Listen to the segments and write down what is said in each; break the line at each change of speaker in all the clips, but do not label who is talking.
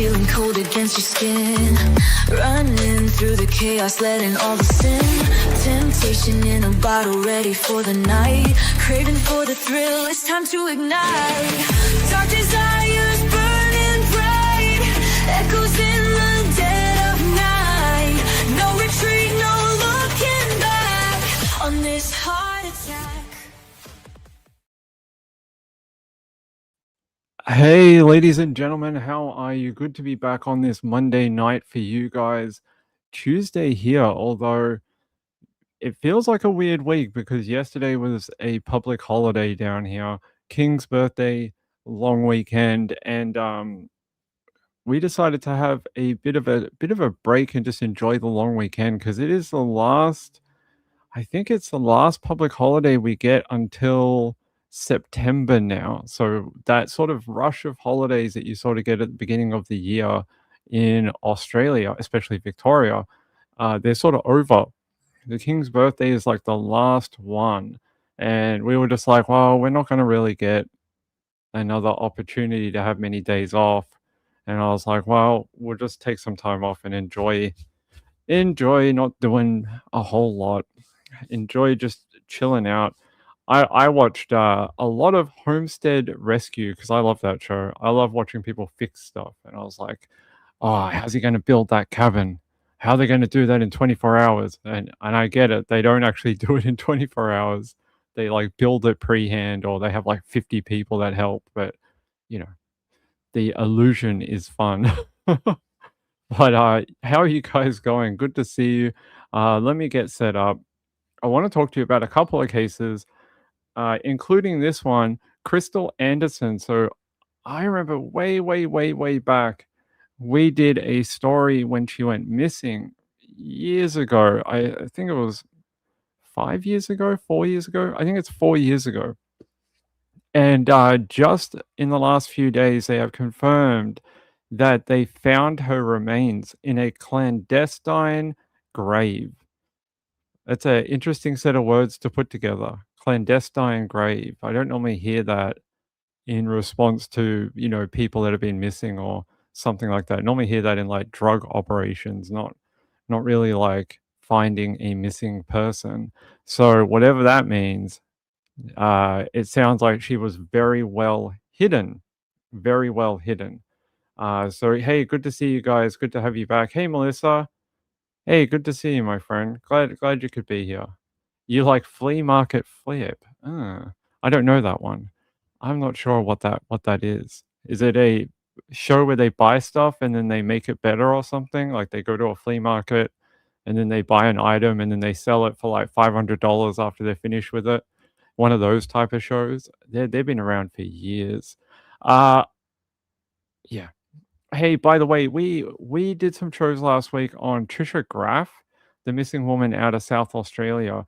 feeling cold against your skin. Running through the chaos, letting all the sin. Temptation in a bottle, ready for the night. Craving for the thrill, it's time to ignite. Dark desires burning bright. Echoes in the dead of night. No retreat, no looking back on this heart attack.
Hey, ladies and gentlemen, how are you? Good to be back on this Monday night for you guys. Tuesday here, although it feels like a weird week because yesterday was a public holiday down here, King's birthday, long weekend, and we decided to have a bit of a break and just enjoy the long weekend because it is the last. I think it's the last public holiday we get until September now. So that sort of rush of holidays that you sort of get at the beginning of the year in Australia, especially Victoria, they're sort of over. The King's birthday is like the last one. And we were just like, well, we're not going to really get another opportunity to have many days off. And I was like, well, we'll just take some time off and enjoy not doing a whole lot. Enjoy just chilling out. I watched a lot of Homestead Rescue because I love that show. I love watching people fix stuff, and I was like, "Oh, how's he going to build that cabin? How are they going to do that in 24 hours?" And I get it. They don't actually do it in 24 hours. They like build it pre-hand, or they have like 50 people that help. But you know, the illusion is fun. But how are you guys going? Good to see you. Let me get set up. I want to talk to you about a couple of cases, including this one, Krystal Anderson. So I remember way back, we did a story when she went missing years ago. I think it was 5 years ago, 4 years ago. I think it's 4 years ago. And just in the last few days, they have confirmed that they found her remains in a clandestine grave. That's an interesting set of words to put together. Clandestine grave. I don't normally hear that in response to, people that have been missing or something like that. I normally hear that in like drug operations, not really like finding a missing person. So whatever that means, it sounds like she was very well hidden. Very well hidden. So hey, good to see you guys. Good to have you back. Hey Melissa. Hey, good to see you, my friend. Glad you could be here. You like flea market flip? I don't know that one. I'm not sure what that is. Is it a show where they buy stuff and then they make it better or something? Like they go to a flea market and then they buy an item and then they sell it for like $500 after they're finished with it. One of those type of shows. They've been around for years. Yeah. Hey, by the way, we did some shows last week on Trisha Graff, the missing woman out of South Australia.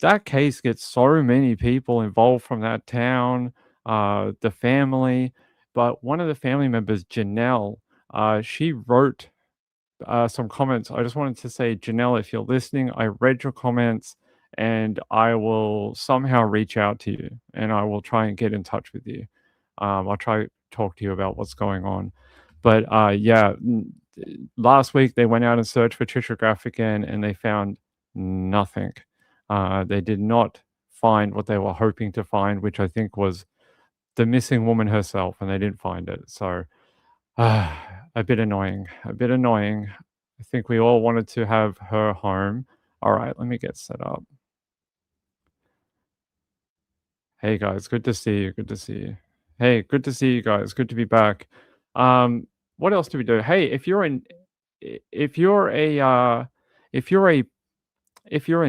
That case gets so many people involved from that town, the family. But one of the family members, Janelle, she wrote some comments. I just wanted to say, Janelle, if you're listening, I read your comments and I will somehow reach out to you and I will try and get in touch with you. I'll try to talk to you about what's going on. But last week they went out and searched for Trisha Graff again and they found nothing. They did not find what they were hoping to find, which I think was the missing woman herself, and they didn't find it. So a bit annoying. I think we all wanted to have her home. All right, let me get set up. Hey guys, good to see you. Hey, good to see you guys. Good to be back. What else do we do? Hey, if you're a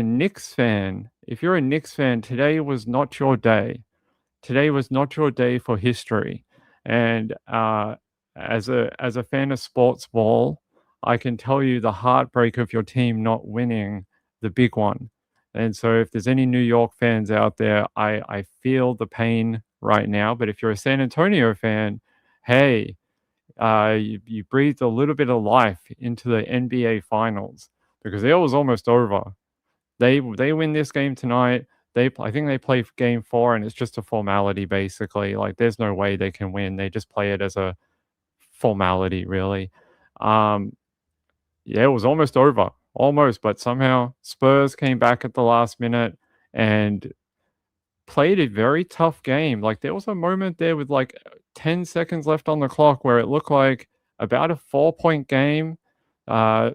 Knicks fan, today was not your day. Today was not your day for history. And as a fan of sports ball, I can tell you the heartbreak of your team not winning the big one. And so if there's any New York fans out there, I feel the pain right now. But if you're a San Antonio fan, hey, you breathed a little bit of life into the NBA Finals because it was almost over. They win this game tonight. I think they play game 4, and it's just a formality basically. Like there's no way they can win. They just play it as a formality, really. Um, yeah, it was almost over, almost, but somehow Spurs came back at the last minute and played a very tough game. Like, there was a moment there with, like, 10 seconds left on the clock where it looked like about a 4-point game. Uh,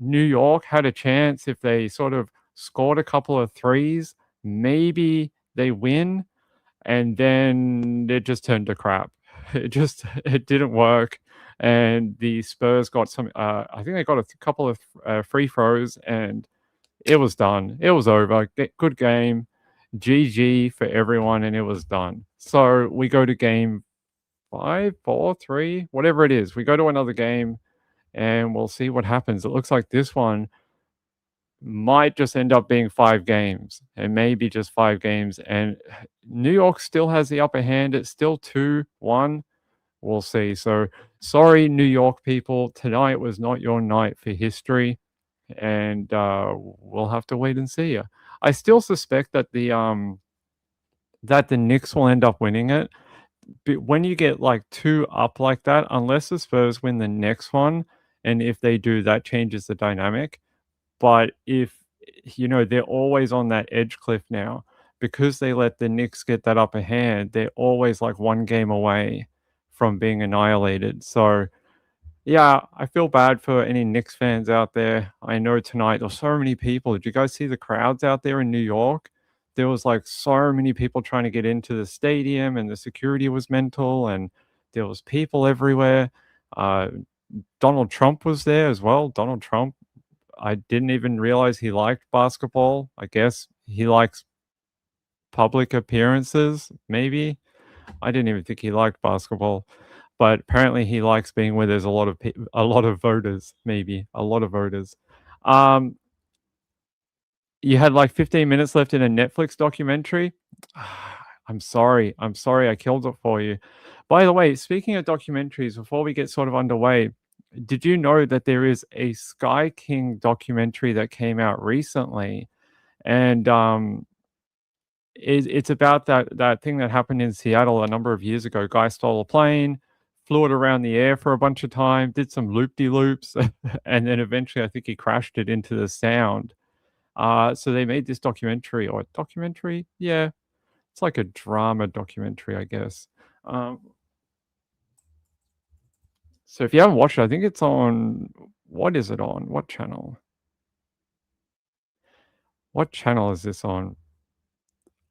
New York had a chance if they sort of scored a couple of threes, maybe they win, and then it just turned to crap. It didn't work, and the Spurs got some, I think they got a couple of, free throws, and it was done. It was over. Good game. GG for everyone, and it was done. So we go to game 5, 4, 3, whatever it is. We go to another game and we'll see what happens. It looks like this one might just end up being 5 games. It may be just 5 games. And New York still has the upper hand. It's still 2-1. We'll see. So sorry, New York people. Tonight was not your night for history. And we'll have to wait and see. I still suspect that the Knicks will end up winning it. But when you get like 2 up like that, unless the Spurs win the next one, and if they do, that changes the dynamic. But if, they're always on that edge cliff now because they let the Knicks get that upper hand, they're always like 1 game away from being annihilated. So yeah, I feel bad for any Knicks fans out there. I know tonight there were so many people. Did you guys see the crowds out there in New York? There was like so many people trying to get into the stadium, and the security was mental, and there was people everywhere. Uh, Donald Trump was there as well. Donald Trump, I didn't even realize he liked basketball. I guess he likes public appearances, maybe. I didn't even think he liked basketball, but apparently he likes being where there's a lot of voters, maybe a lot of voters. Um, you had like 15 minutes left in a Netflix documentary. I'm sorry I killed it for you. By the way, speaking of documentaries, before we get sort of underway, did you know that there is a Sky King documentary that came out recently? And it's about that thing that happened in Seattle a number of years ago. Guy stole a plane, flew it around the air for a bunch of time, did some loop-de-loops, and then eventually I think he crashed it into the sound. So they made this documentary? Yeah, it's like a drama documentary, I guess. Um, so if you haven't watched it, I think it's on, what is it on? What channel? What channel is this on?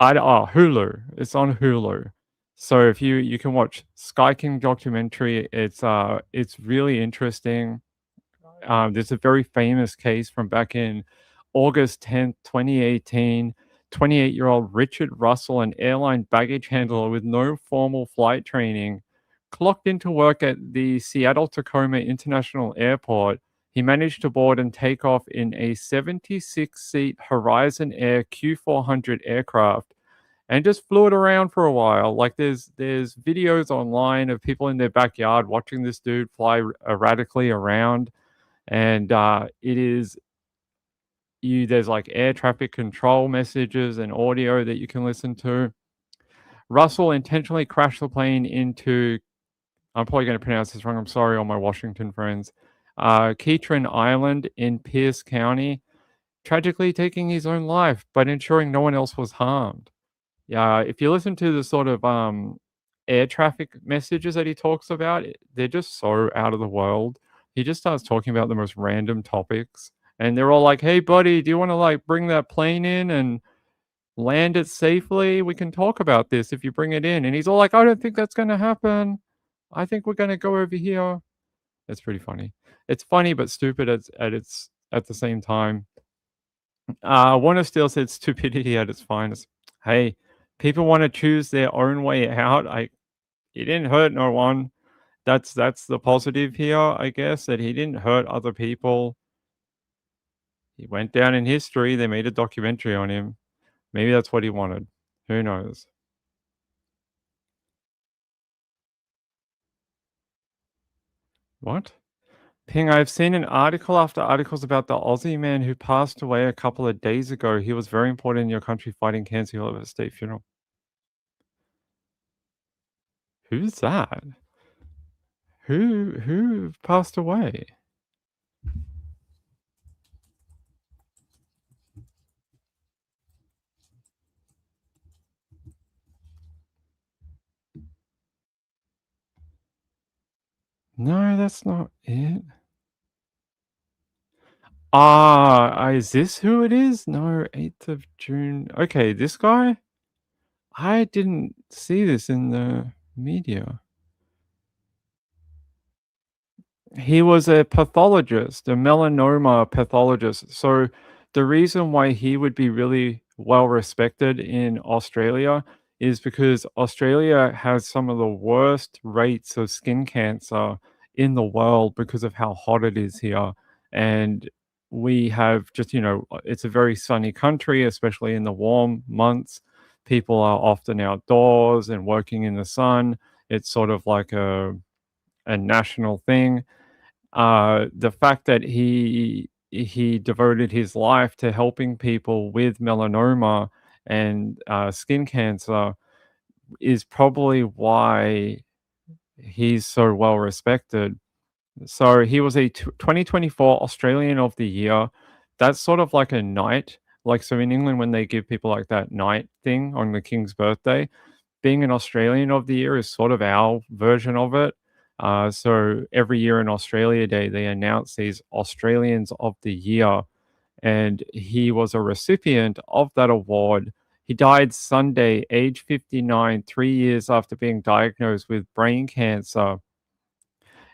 Hulu. It's on Hulu. So if you can watch Sky King documentary, it's really interesting. There's a very famous case from back in August 10th, 2018. 28-year-old Richard Russell, an airline baggage handler with no formal flight training, clocked into work at the Seattle Tacoma International Airport. He managed to board and take off in a 76-seat Horizon Air Q400 aircraft and just flew it around for a while. Like, there's videos online of people in their backyard watching this dude fly erratically around, and it is there's like air traffic control messages and audio that you can listen to. Russell intentionally crashed the plane into, I'm probably going to pronounce this wrong, I'm sorry, all my Washington friends, Ketron Island in Pierce County, tragically taking his own life, but ensuring no one else was harmed. Yeah, if you listen to the sort of air traffic messages that he talks about, they're just so out of the world. He just starts talking about the most random topics, and they're all like, "Hey, buddy, do you want to like bring that plane in and land it safely? We can talk about this if you bring it in." And he's all like, "I don't think that's going to happen. I think we're going to go over here." It's pretty funny. It's funny but stupid at the same time. Warner Steele said stupidity at its finest. Hey, people want to choose their own way out. He didn't hurt no one. That's the positive here, I guess, that he didn't hurt other people. He went down in history. They made a documentary on him. Maybe that's what he wanted. Who knows? What? Ping, I've seen an article after articles about the Aussie man who passed away a couple of days ago. He was very important in your country fighting cancer. He'll have a state funeral. Who's that? Who passed away? No, that's not it. Is this who it is? No, 8th of June. Okay, this guy? I didn't see this in the media. He was a pathologist, a melanoma pathologist. So the reason why he would be really well respected in Australia is because Australia has some of the worst rates of skin cancer in the world because of how hot it is here. And we have just, it's a very sunny country, especially in the warm months. People are often outdoors and working in the sun. It's sort of like a national thing. The fact that he devoted his life to helping people with melanoma and skin cancer is probably why he's so well respected. So he was a 2024 Australian of the Year. That's sort of like a knight. Like, so in England, when they give people like that knight thing on the king's birthday, being an Australian of the Year is sort of our version of it. So every year in Australia Day, they announce these Australians of the Year, and he was a recipient of that award. He died Sunday, age 59, 3 years after being diagnosed with brain cancer.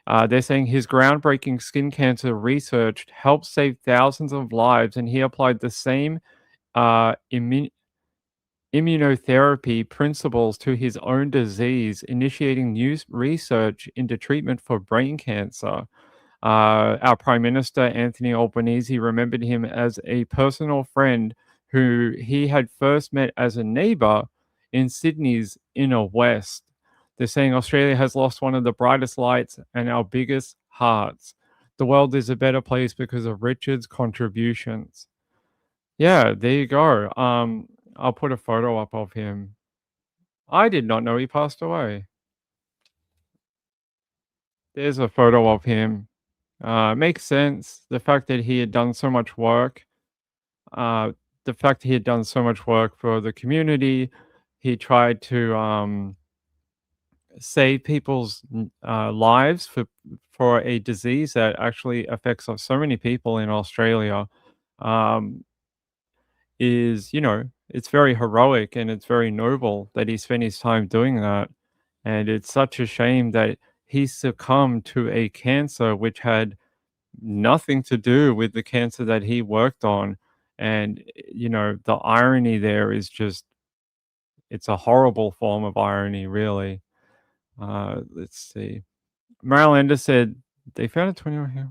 They're saying his groundbreaking skin cancer research helped save thousands of lives, and he applied the same uh, immu- immunotherapy principles to his own disease, initiating new research into treatment for brain cancer. Our Prime Minister, Anthony Albanese, remembered him as a personal friend who he had first met as a neighbour in Sydney's inner west. They're saying Australia has lost one of the brightest lights and our biggest hearts. The world is a better place because of Richard's contributions. Yeah, there you go. I'll put a photo up of him. I did not know he passed away. There's a photo of him. Makes sense. The fact that he had done so much work, uh, the fact he had done so much work for the community, he tried to save people's lives for a disease that actually affects so many people in Australia. Um, is, it's very heroic and it's very noble that he spent his time doing that. And it's such a shame that he succumbed to a cancer which had nothing to do with the cancer that he worked on. And, the irony there is just, it's a horrible form of irony, really. Let's see. Miranda said they found a 21 here.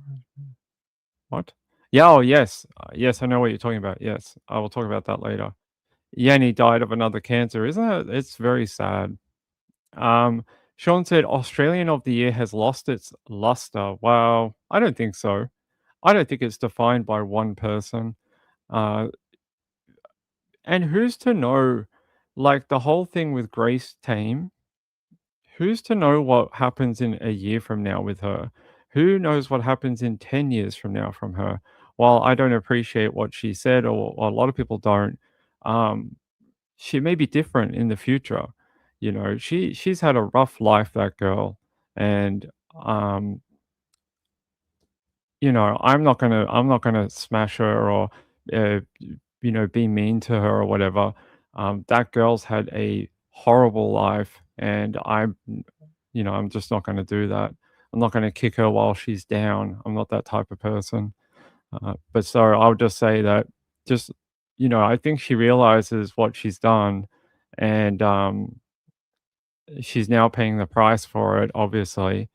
What? Yeah, oh, yes. Yes, I know what you're talking about. Yes, I will talk about that later. Yanni died of another cancer. Isn't it? It's very sad. Um, Sean said Australian of the Year has lost its luster. Well, I don't think so. I don't think it's defined by one person. Uh, and who's to know? Like the whole thing with Grace Tame, who's to know what happens in a year from now with her? Who knows what happens in 10 years from now from her? While I don't appreciate what she said, or a lot of people don't, um, she may be different in the future. She's had a rough life, that girl, and um, I'm not gonna smash her or be mean to her or whatever. That girl's had a horrible life, and I'm just not gonna do that. I'm not gonna kick her while she's down. I'm not that type of person. But so I'll just say that just I think she realizes what she's done, and she's now paying the price for it, obviously.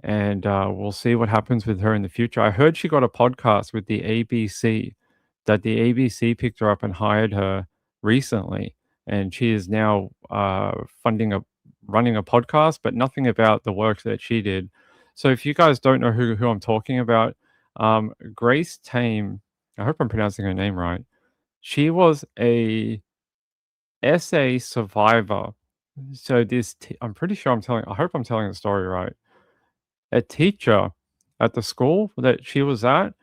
And we'll see what happens with her in the future. I heard she got a podcast with the ABC, that the ABC picked her up and hired her recently, and she is now running a podcast, but nothing about the work that she did. So if you guys don't know who I'm talking about, Grace Tame, I hope I'm pronouncing her name right. She was a SA survivor. So I'm pretty sure I hope I'm telling the story right. a teacher at the school that she was at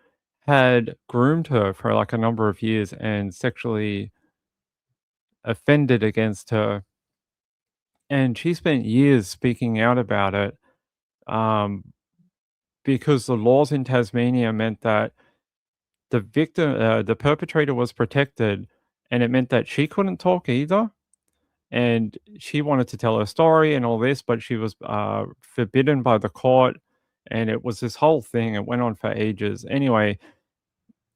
had groomed her for like a number of years and sexually offended against her. And she spent years speaking out about it, um, because the laws in Tasmania meant that the perpetrator was protected, and it meant that she couldn't talk either. And she wanted to tell her story and all this, but she was forbidden by the court. And it was this whole thing. It went on for ages. Anyway,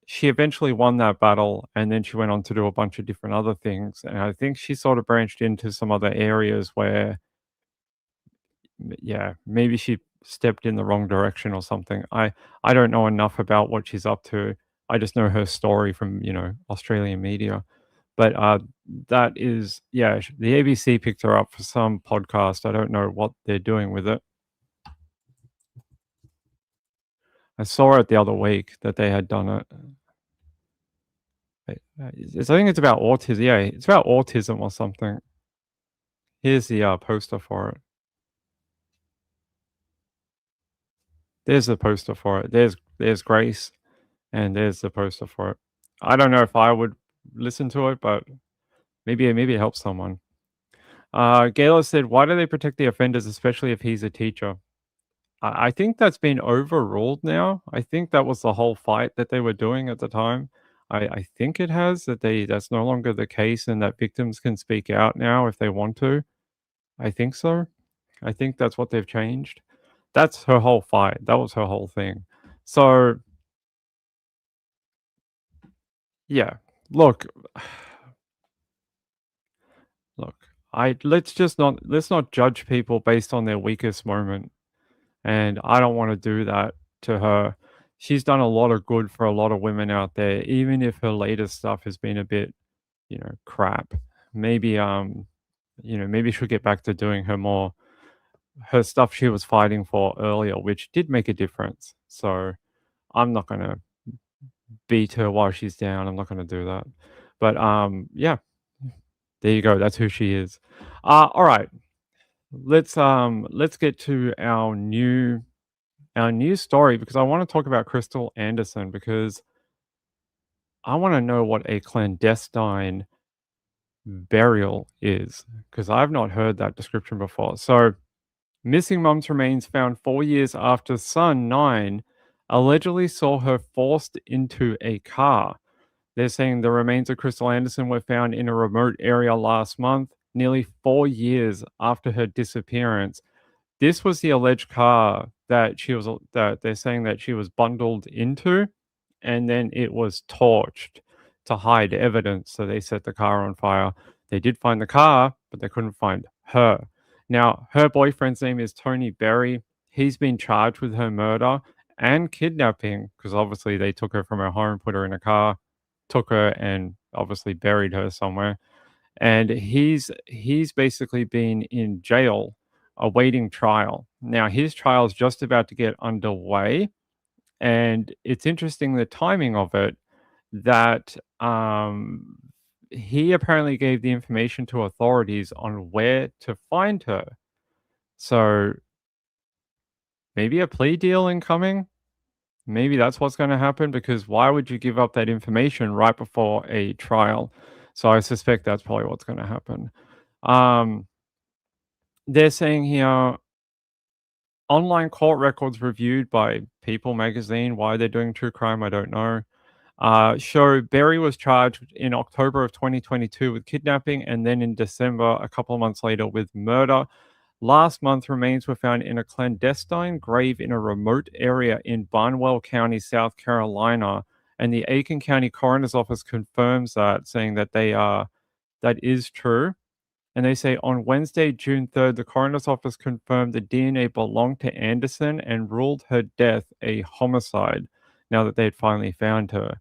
she eventually won that battle, and then she went on to do a bunch of different other things. And I think she sort of branched into some other areas where, yeah, maybe she stepped in the wrong direction or something. I don't know enough about what she's up to. I just know her story from, Australian media. But, that is yeah, sh the ABC picked her up for some podcast. I don't know what they're doing with it. I saw it the other week that they had done it. I think it's about autism. Yeah, it's about autism or something. Here's the, poster for it. There's the poster for it. There's Grace, and there's the poster for it. I don't know if I would listen to it, but maybe it helps someone. Gayla said, "Why do they protect the offenders, especially if he's a teacher?" I think that's been overruled now. I think that was the whole fight that they were doing at the time. I think it has that's no longer the case, and that victims can speak out now if they want to. I think so. I think that's what they've changed. That's her whole fight. That was her whole thing. So, yeah. Look, look. I let's not judge people based on their weakest moment. And I don't wanna do that to her. She's done a lot of good for a lot of women out there, even if her latest stuff has been a bit, crap. Maybe, maybe she'll get back to doing her stuff she was fighting for earlier, which did make a difference. So, I'm not gonna beat her while she's down. I'm not gonna do that. But, yeah, there you go. That's who she is. Alright. Let's get to our new story, because I want to talk about Krystal Anderson, because I want to know what a clandestine burial is, because I've not heard that description before. So, missing mum's remains found 4 years after son, 9, allegedly saw her forced into a car. They're saying the remains of Krystal Anderson were found in a remote area last month, nearly 4 years after her disappearance. This was the alleged car that they're saying that she was bundled into, and then it was torched to hide evidence, so they set the car on fire. They did find the car, but they couldn't find her. Now, her boyfriend's name is Tony Berry. He's been charged with her murder and kidnapping, because obviously they took her from her home, put her in a car, took her, and obviously buried her somewhere. And he's basically been in jail awaiting trial. Now his trial is just about to get underway, and it's interesting the timing of it, that he apparently gave the information to authorities on where to find her. So maybe a plea deal incoming. Maybe that's what's going to happen, because why would you give up that information right before a trial? So I suspect that's probably what's going to happen. Um, they're saying here, online court records reviewed by People magazine. Why they're doing true crime, I don't know. Show Berry was charged in October of 2022 with kidnapping, and then in December, a couple of months later, with murder. Last month, remains were found in a clandestine grave in a remote area in Barnwell County, South Carolina, and the Aiken County Coroner's Office confirms that, saying that that is true. And they say on Wednesday, June 3rd, the coroner's office confirmed the DNA belonged to Anderson and ruled her death a homicide, now that they had finally found her.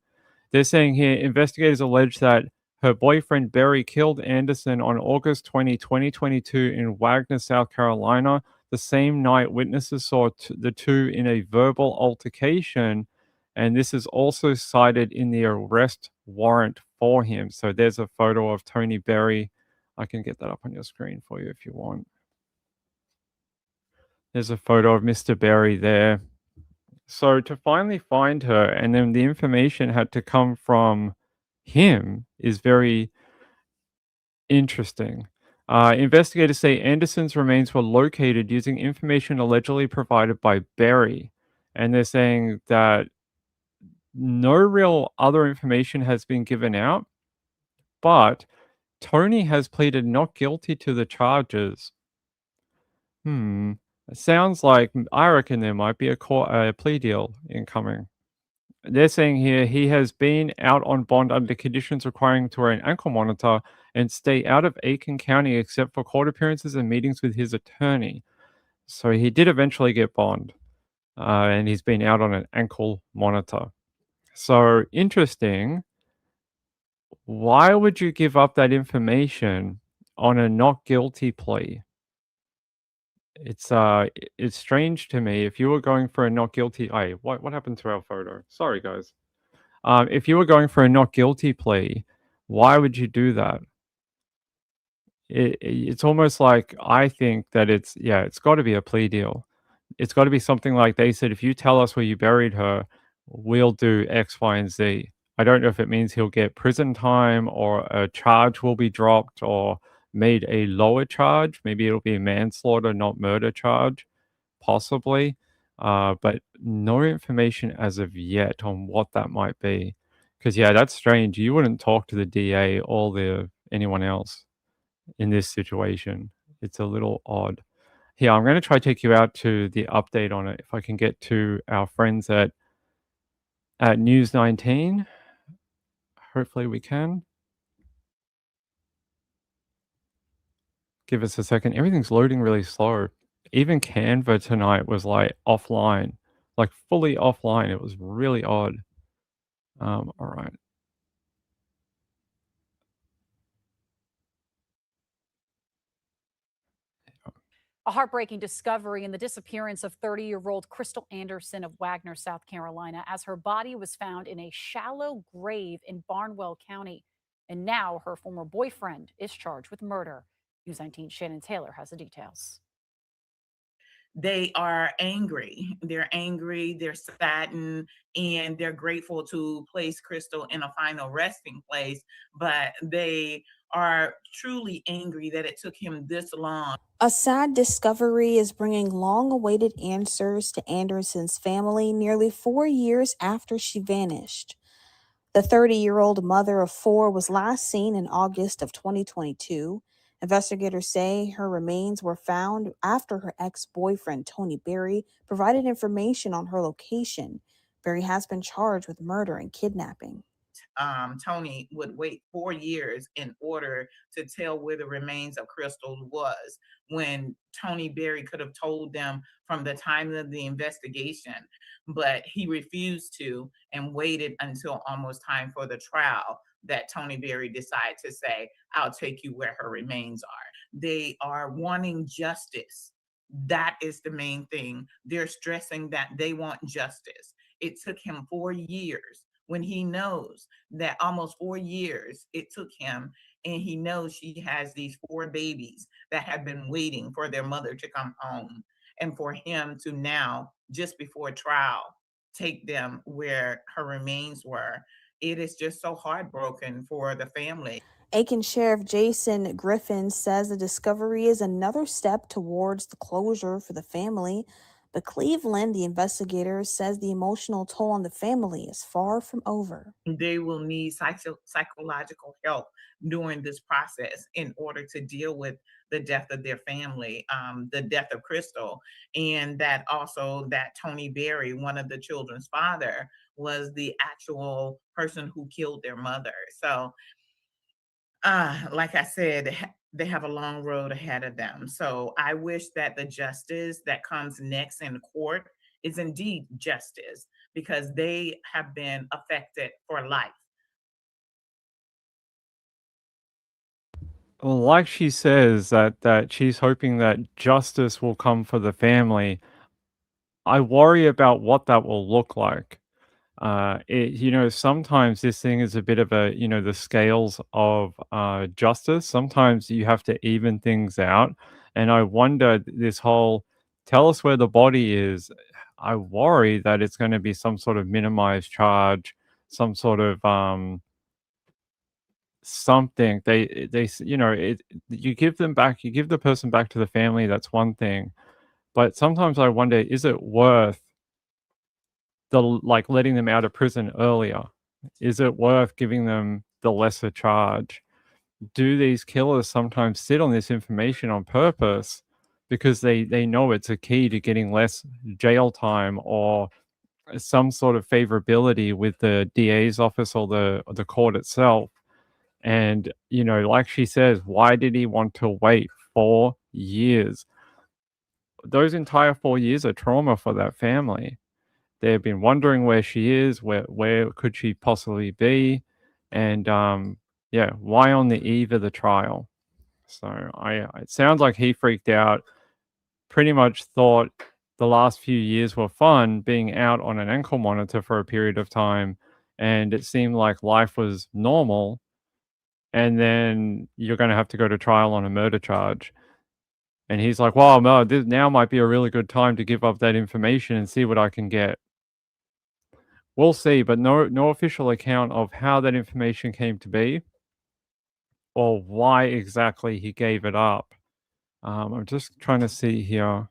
They're saying here investigators allege that her boyfriend Berry killed Anderson on August 2022 in Wagner, South Carolina. The same night, witnesses saw the two in a verbal altercation, and this is also cited in the arrest warrant for him. So there's a photo of Tony Berry. I can get that up on your screen for you if you want. There's a photo of Mr. Berry there. So to finally find her, and then the information had to come from him, is very interesting. Investigators say Anderson's remains were located using information allegedly provided by Berry. And they're saying that no real other information has been given out, but Tony has pleaded not guilty to the charges. Hmm. It sounds like I reckon there might be a plea deal incoming. They're saying here he has been out on bond under conditions requiring him to wear an ankle monitor and stay out of Aiken County except for court appearances and meetings with his attorney. So he did eventually get bond, and he's been out on an ankle monitor. So interesting. Why would you give up that information on a not guilty plea? It's strange to me. If you were going for a not guilty, what happened to our photo? Sorry, guys. If you were going for a not guilty plea, why would you do that? It's almost like I think that it's got to be a plea deal. It's got to be something like they said, if you tell us where you buried her, we'll do X, Y, and Z. I don't know if it means he'll get prison time or a charge will be dropped or made a lower charge. Maybe it'll be a manslaughter, not murder charge, possibly. But no information as of yet on what that might be. Because yeah, that's strange. You wouldn't talk to the DA or anyone else in this situation. It's a little odd. Here, I'm going to try to take you out to the update on it. If I can get to our friends at News 19, hopefully we can. Give us a second. Everything's loading really slow. Even Canva tonight was like offline, like fully offline. It was really odd. All right.
A heartbreaking discovery in the disappearance of 30-year-old Krystal Anderson of Wagner, South Carolina, as her body was found in a shallow grave in Barnwell County. And now her former boyfriend is charged with murder. News 19 Shannon Taylor has the details.
They are angry. They're angry, they're saddened, and they're grateful to place Krystal in a final resting place. But they are truly angry that it took him this long.
A sad discovery is bringing long awaited answers to Anderson's family nearly 4 years after she vanished. The 30-year-old mother of four was last seen in August of 2022. Investigators say her remains were found after her ex-boyfriend, Tony Berry, provided information on her location. Berry has been charged with murder and kidnapping.
Tony would wait 4 years in order to tell where the remains of Krystal was, when Tony Berry could have told them from the time of the investigation, but he refused to and waited until almost time for the trial that Tony Berry decided to say, I'll take you where her remains are. They are wanting justice. That is the main thing. They're stressing that they want justice. It took him 4 years, when he knows that almost 4 years it took him, and he knows she has these four babies that have been waiting for their mother to come home, and for him to now, just before trial, take them where her remains were. It is just so heartbroken for the family.
Aiken Sheriff Jason Griffin says the discovery is another step towards the closure for the family. But Cleveland, the investigator, says the emotional toll on the family is far from over.
They will need psychological help during this process in order to deal with the death of their family, the death of Krystal, and that also that Tony Berry, one of the children's father, was the actual person who killed their mother. So like I said, they have a long road ahead of them. So I wish that the justice that comes next in court is indeed justice, because they have been affected for life.
Well, like she says that she's hoping that justice will come for the family. I worry about what that will look like. Sometimes this thing is a bit of the scales of justice. Sometimes you have to even things out. And I wonder this whole Tell us where the body is. I worry that it's going to be some sort of minimized charge, some sort of something. You give them back, you give the person back to the family. That's one thing, but sometimes I wonder, is it worth letting them out of prison earlier? Is it worth giving them the lesser charge? Do these killers sometimes sit on this information on purpose because they know it's a key to getting less jail time or some sort of favorability with the DA's office or the court itself? And like she says, why did he want to wait 4 years? Those entire 4 years are trauma for that family. They've been wondering where she is, where could she possibly be, and yeah, why on the eve of the trial? So it sounds like he freaked out, pretty much thought the last few years were fun, being out on an ankle monitor for a period of time, and it seemed like life was normal, and then you're going to have to go to trial on a murder charge. And he's like, "Wow, no, this now might be a really good time to give up that information and see what I can get." We'll see, but no official account of how that information came to be or why exactly he gave it up. I'm just trying to see here.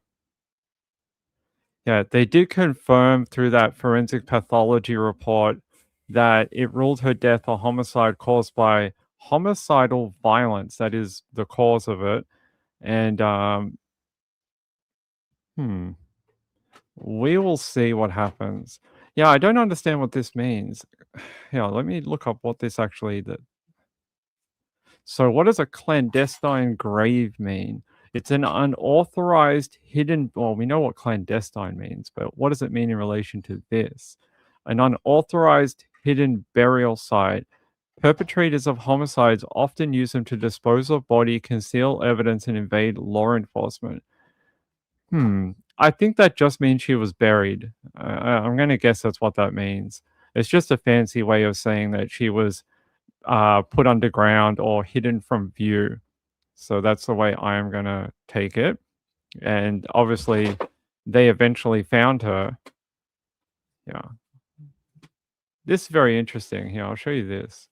Yeah, they did confirm through that forensic pathology report that it ruled her death a homicide caused by homicidal violence. That is the cause of it. And we will see what happens. Yeah, I don't understand what this means. Yeah, let me look up what this actually So what does a clandestine grave mean? It's an unauthorized hidden, well, we know what clandestine means, but what does it mean in relation to this? An unauthorized hidden burial site. Perpetrators of homicides often use them to dispose of body, conceal evidence, and evade law enforcement. I think that just means she was buried. I'm going to guess that's what that means. It's just a fancy way of saying that she was put underground or hidden from view. So that's the way I am going to take it. And obviously, they eventually found her. Yeah. This is very interesting. Here, I'll show you this.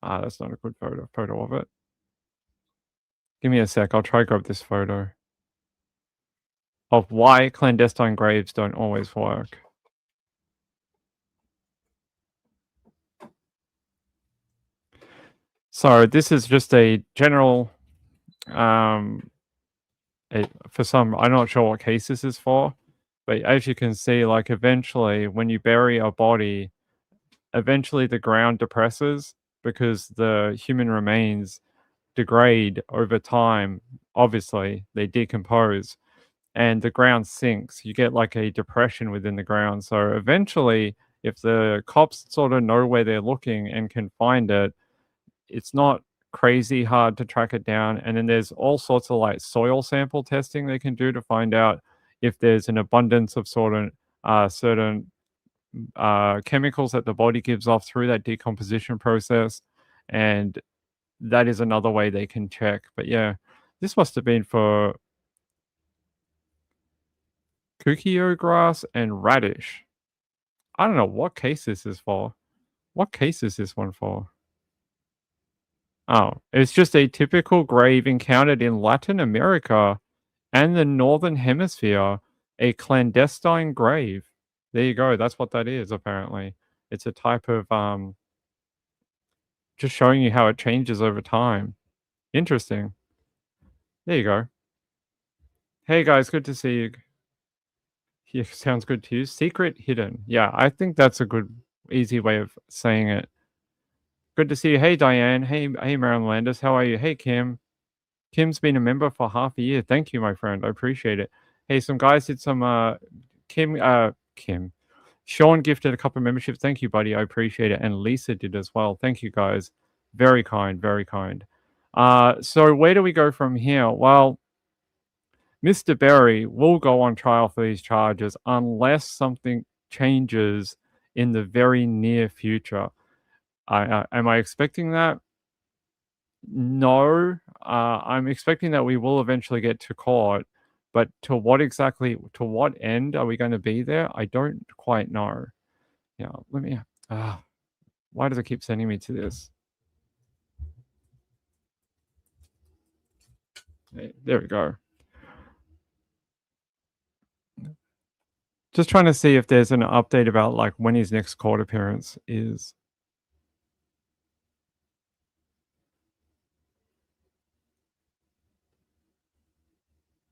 That's not a good photo of it. Give me a sec. I'll try grab this photo of why clandestine graves don't always work. So this is just a general for some, I'm not sure what case this is for, but as you can see, like eventually when you bury a body, eventually the ground depresses because the human remains degrade over time. Obviously, they decompose and the ground sinks. You get like a depression within the ground. So eventually, if the cops sort of know where they're looking and can find it, it's not crazy hard to track it down. And then there's all sorts of like soil sample testing they can do to find out if there's an abundance of certain chemicals that the body gives off through that decomposition process. And that is another way they can check. But yeah, this must have been for kukio grass and radish. I don't know what case this is for. What case is this one for? Oh, it's just a typical grave encountered in Latin America and the Northern Hemisphere, a clandestine grave. There you go. That's what that is, apparently. It's a type of just showing you how it changes over time. Interesting. There you go. Hey guys, good to see you. Yeah, sounds good to you. Secret hidden. Yeah, I think that's a good, easy way of saying it. Good to see you. Hey Diane. Hey Marilyn Landis. How are you? Hey Kim. Kim's been a member for half a year. Thank you, my friend. I appreciate it. Hey, some guys did some Kim. Sean gifted a couple of memberships. Thank you, buddy. I appreciate it. And Lisa did as well. Thank you guys. Very kind, very kind. So where do we go from here? Well, Mr. Berry will go on trial for these charges unless something changes in the very near future. Am I expecting that? No. I'm expecting that we will eventually get to court, But to what end are we going to be there? I don't quite know. Yeah, let me. Why does it keep sending me to this? There we go. Just trying to see if there's an update about like when his next court appearance is.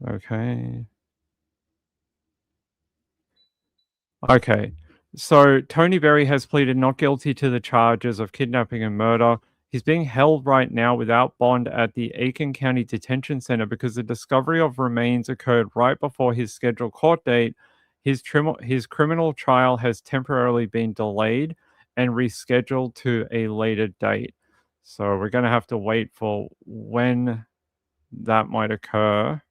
Okay. Okay. So Tony Berry has pleaded not guilty to the charges of kidnapping and murder. He's being held right now without bond at the Aiken County Detention Center because the discovery of remains occurred right before his scheduled court date. His criminal trial has temporarily been delayed and rescheduled to a later date. So we're going to have to wait for when that might occur.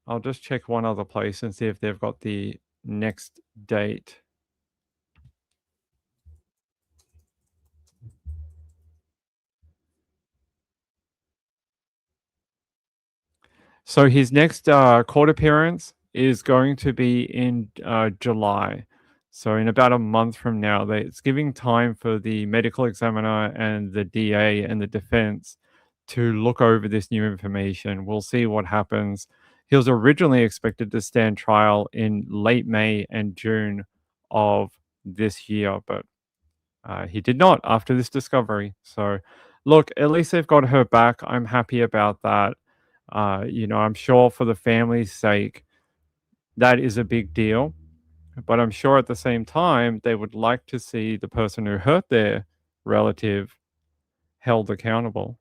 I'll just check one other place and see if they've got the next date. So his next court appearance is going to be in July. So in about a month from now, it's giving time for the medical examiner and the DA and the defense to look over this new information. We'll see what happens. He was originally expected to stand trial in late May and June of this year, but he did not after this discovery. So look, at least they've got her back. I'm happy about that. I'm sure for the family's sake, that is a big deal. But I'm sure at the same time, they would like to see the person who hurt their relative held accountable.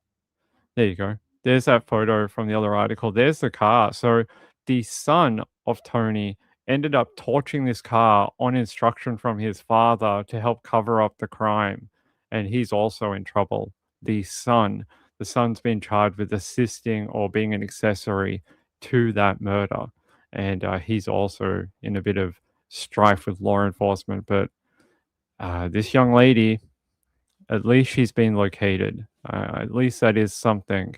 There you go. There's that photo from the other article. There's the car. So the son of Tony ended up torching this car on instruction from his father to help cover up the crime. And he's also in trouble. The son's been charged with assisting or being an accessory to that murder. And he's also in a bit of strife with law enforcement. But this young lady, at least she's been located. At least that is something.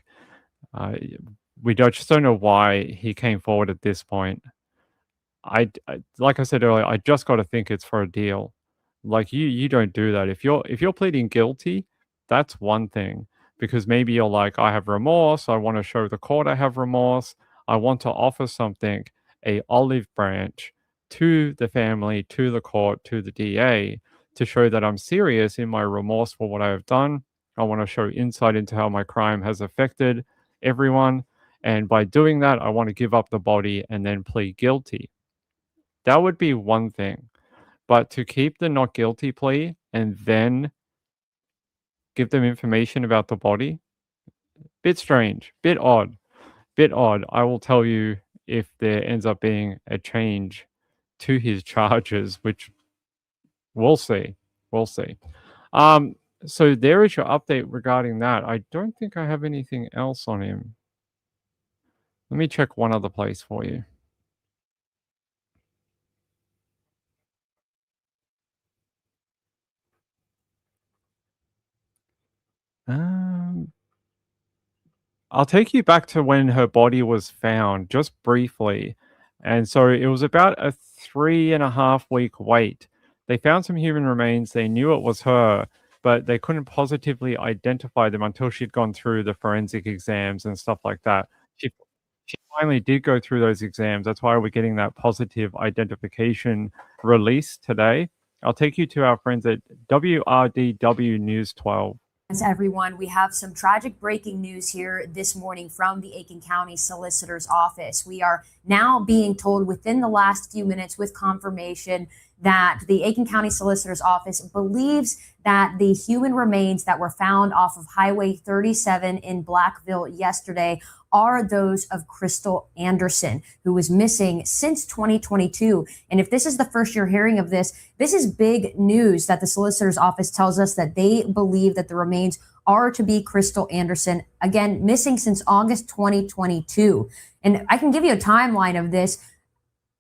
We just don't know why he came forward at this point. I like I said earlier, I just got to think it's for a deal. Like you don't do that. If you're pleading guilty, that's one thing, because maybe you're like, I have remorse. I want to show the court I have remorse. I want to offer something, a olive branch to the family, to the court, to the DA, to show that I'm serious in my remorse for what I have done. I want to show insight into how my crime has affected everyone. And by doing that, I want to give up the body and then plead guilty. That would be one thing. But to keep the not guilty plea and then give them information about the body, bit strange, bit odd. I will tell you if there ends up being a change to his charges, which we'll see. So there is your update regarding that. I don't think I have anything else on him. Let me check one other place for you. I'll take you back to when her body was found, just briefly. And so it was about a 3.5-week wait. They found some human remains. They knew it was her, but they couldn't positively identify them until she'd gone through the forensic exams and stuff like that. She finally did go through those exams. That's why we're getting that positive identification release today. I'll take you to our friends at WRDW News 12.
Everyone, we have some tragic breaking news here this morning from the Aiken County Solicitor's Office. We are now being told within the last few minutes with confirmation that the Aiken County Solicitor's Office believes that the human remains that were found off of Highway 37 in Blackville yesterday are those of Krystal Anderson, who was missing since 2022. And if this is the first you're hearing of this, this is big news that the Solicitor's Office tells us that they believe that the remains are to be Krystal Anderson, again, missing since August 2022. And I can give you a timeline of this.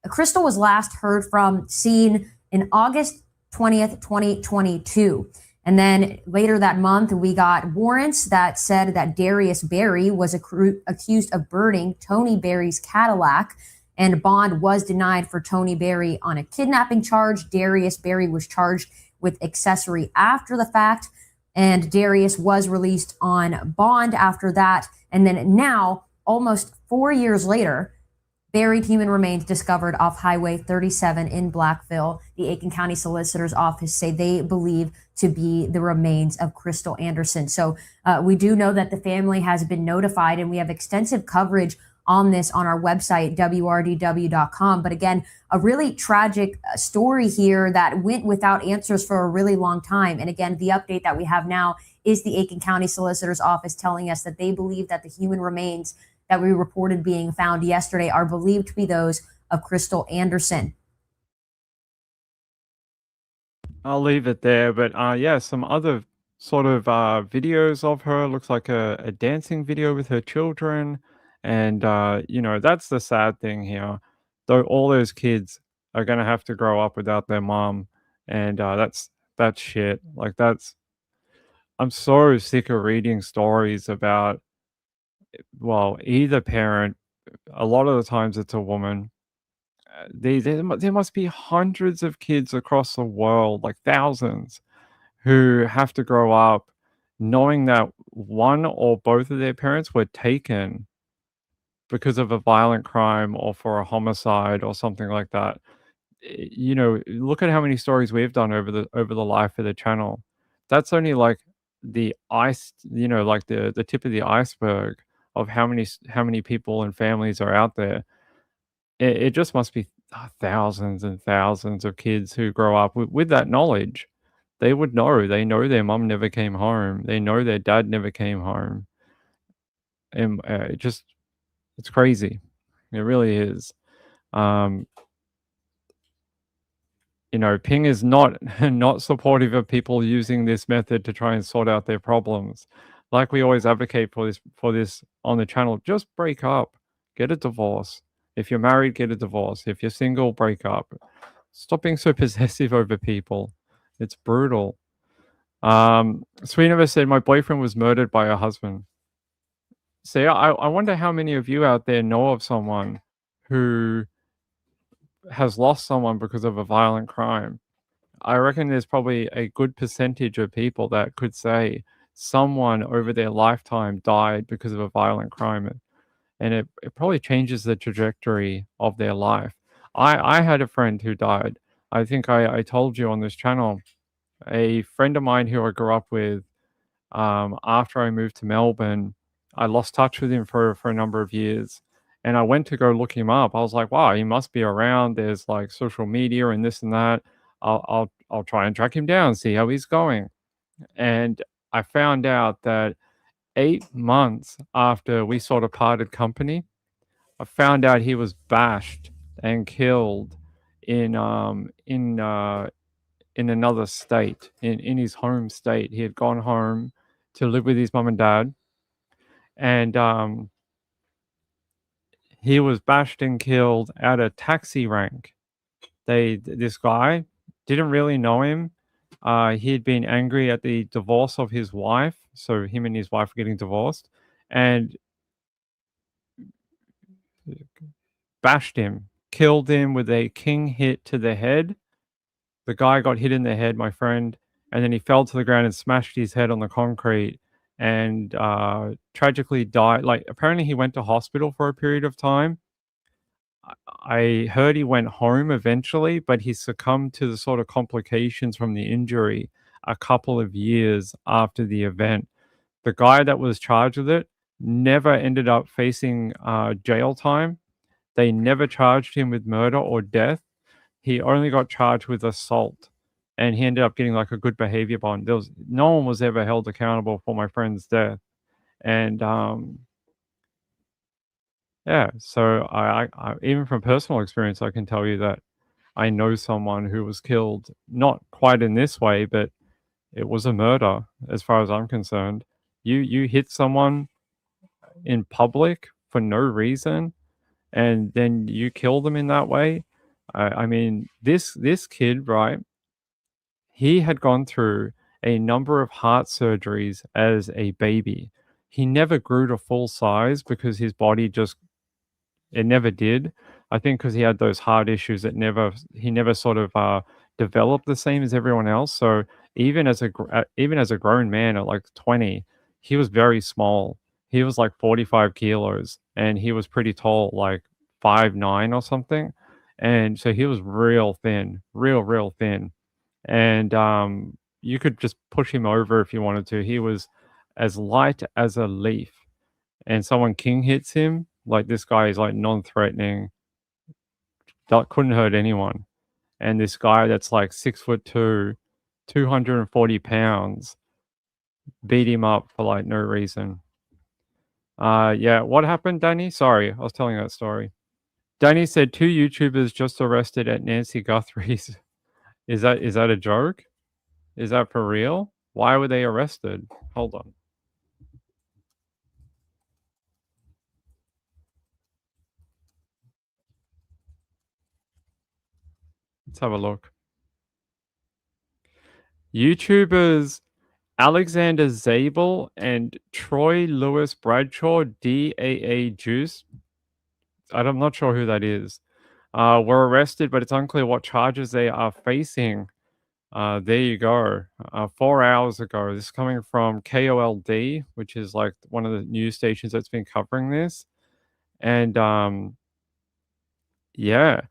Krystal was last heard from, seen in August 20th, 2022. And then later that month, we got warrants that said that Darius Berry was accused of burning Tony Berry's Cadillac, and bond was denied for Tony Berry on a kidnapping charge. Darius Berry was charged with accessory after the fact, and Darius was released on bond after that. And then now, almost 4 years later, buried human remains discovered off Highway 37 in Blackville. The Aiken County Solicitor's Office say they believe to be the remains of Krystal Anderson. So we do know that the family has been notified, and we have extensive coverage on this on our website, wrdw.com. But again, a really tragic story here that went without answers for a really long time. And again, the update that we have now is the Aiken County Solicitor's Office telling us that they believe that the human remains that we reported being found yesterday are believed to be those of Krystal Anderson.
I'll leave it there, but yeah, some other sort of videos of her. Looks like a dancing video with her children, and you know, that's the sad thing here. Though all those kids are gonna have to grow up without their mom, and that's shit. Like I'm so sick of reading stories about, well, either parent. A lot of the times it's a woman. There must be hundreds of kids across the world, like thousands, who have to grow up knowing that one or both of their parents were taken because of a violent crime or for a homicide or something like that. You know, look at how many stories we've done over the life of the channel. That's only like the ice, you know, like the tip of the iceberg of how many people and families are out there. It just must be thousands and thousands of kids who grow up with that knowledge. They would know. They know their mom never came home. They know their dad never came home. And it's crazy. It really is. You know, Ping is not not supportive of people using this method to try and sort out their problems. Like we always advocate for this on the channel, just break up, get a divorce. If you're married, get a divorce. If you're single, break up. Stop being so possessive over people. It's brutal. Sweetness said, my boyfriend was murdered by her husband. See, I wonder how many of you out there know of someone who has lost someone because of a violent crime. I reckon there's probably a good percentage of people that could say someone over their lifetime died because of a violent crime. And it probably changes the trajectory of their life. I had a friend who died. I think I told you on this channel, a friend of mine who I grew up with, after I moved to Melbourne, I lost touch with him for a number of years. And I went to go look him up. I was like, wow, he must be around. There's like social media and this and that. I'll try and track him down, see how he's going. And I found out that 8 months after we sort of parted company, I found out he was bashed and killed in another state, in his home state. He had gone home to live with his mum and dad, and he was bashed and killed at a taxi rank. This guy didn't really know him. He had been angry at the divorce of his wife, so him and his wife were getting divorced, and bashed him, killed him with a king hit to the head. The guy got hit in the head, my friend, and then he fell to the ground and smashed his head on the concrete and tragically died. Like, apparently he went to hospital for a period of time. I heard he went home eventually, but he succumbed to the sort of complications from the injury a couple of years after the event. The guy that was charged with it never ended up facing jail time. They never charged him with murder or death. He only got charged with assault, and he ended up getting like a good behavior bond. No one was ever held accountable for my friend's death. And yeah, so I even from personal experience, I can tell you that I know someone who was killed, not quite in this way, but it was a murder as far as I'm concerned. You hit someone in public for no reason, and then you kill them in that way. I mean, this kid, right? He had gone through a number of heart surgeries as a baby. He never grew to full size because his body just it never did. I think because he had those heart issues, he never sort of developed the same as everyone else. So even as a grown man at like 20, he was very small. He was like 45 kilos, and he was pretty tall, like 5'9" or something. And so he was real thin, real thin. And you could just push him over if you wanted to. He was as light as a leaf, and someone king hits him, like this guy is like non-threatening, that couldn't hurt anyone. And this guy that's like 6'2", 240 pounds, beat him up for like no reason. Yeah, what happened, Danny? Sorry, I was telling that story. Danny said 2 YouTubers just arrested at Nancy Guthrie's. Is that a joke? Is that for real? Why were they arrested? Hold on. Let's have a look. YouTubers Alexander Zabel and Troy Lewis Bradshaw, DAA Juice. I'm not sure who that is. Were arrested, but it's unclear what charges they are facing. There you go. 4 hours ago. This is coming from KOLD, which is like one of the news stations that's been covering this. And yeah.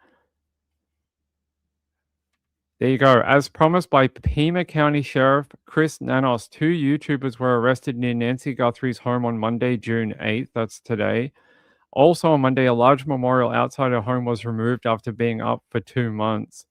There you go. As promised by Pima County Sheriff Chris Nanos, 2 YouTubers were arrested near Nancy Guthrie's home on Monday, June 8th. That's today. Also on Monday, a large memorial outside her home was removed after being up for 2 months.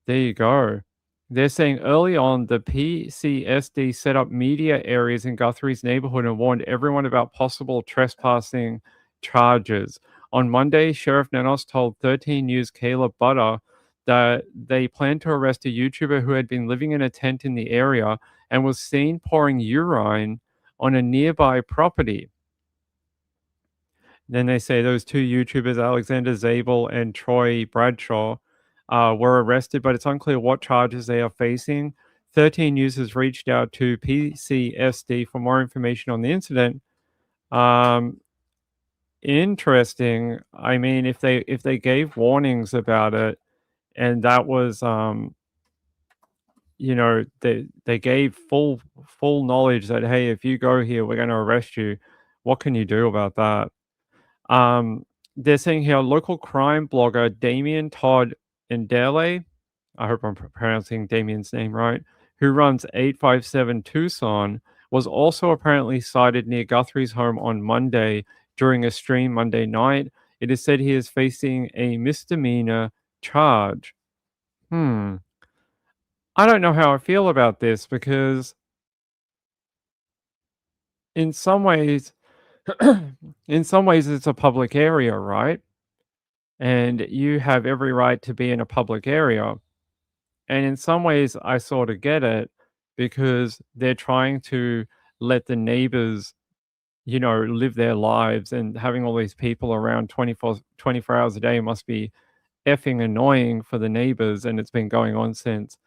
There you go. They're saying early on, the PCSD set up media areas in Guthrie's neighborhood and warned everyone about possible trespassing charges. On Monday, Sheriff Nanos told 13 News' Kayla Butter that they planned to arrest a YouTuber who had been living in a tent in the area and was seen pouring urine on a nearby property. Then they say those 2 YouTubers, Alexander Zabel and Troy Bradshaw, were arrested, but it's unclear what charges they are facing. 13 users reached out to PCSD for more information on the incident. Interesting. I mean, if they gave warnings about it, and that was they gave full knowledge that, hey, if you go here, we're going to arrest you. What can you do about that? They're saying here local crime blogger Damien Todd Ndele, I hope I'm pronouncing Damien's name right, who runs 857 Tucson, was also apparently sighted near Guthrie's home on Monday during a stream Monday night. It is said he is facing a misdemeanor charge. I don't know how I feel about this because in some ways it's a public area, right? And you have every right to be in a public area. And in some ways, I sort of get it because they're trying to let the neighbors, live their lives, and having all these people around 24 hours a day must be effing annoying for the neighbors. And it's been going on since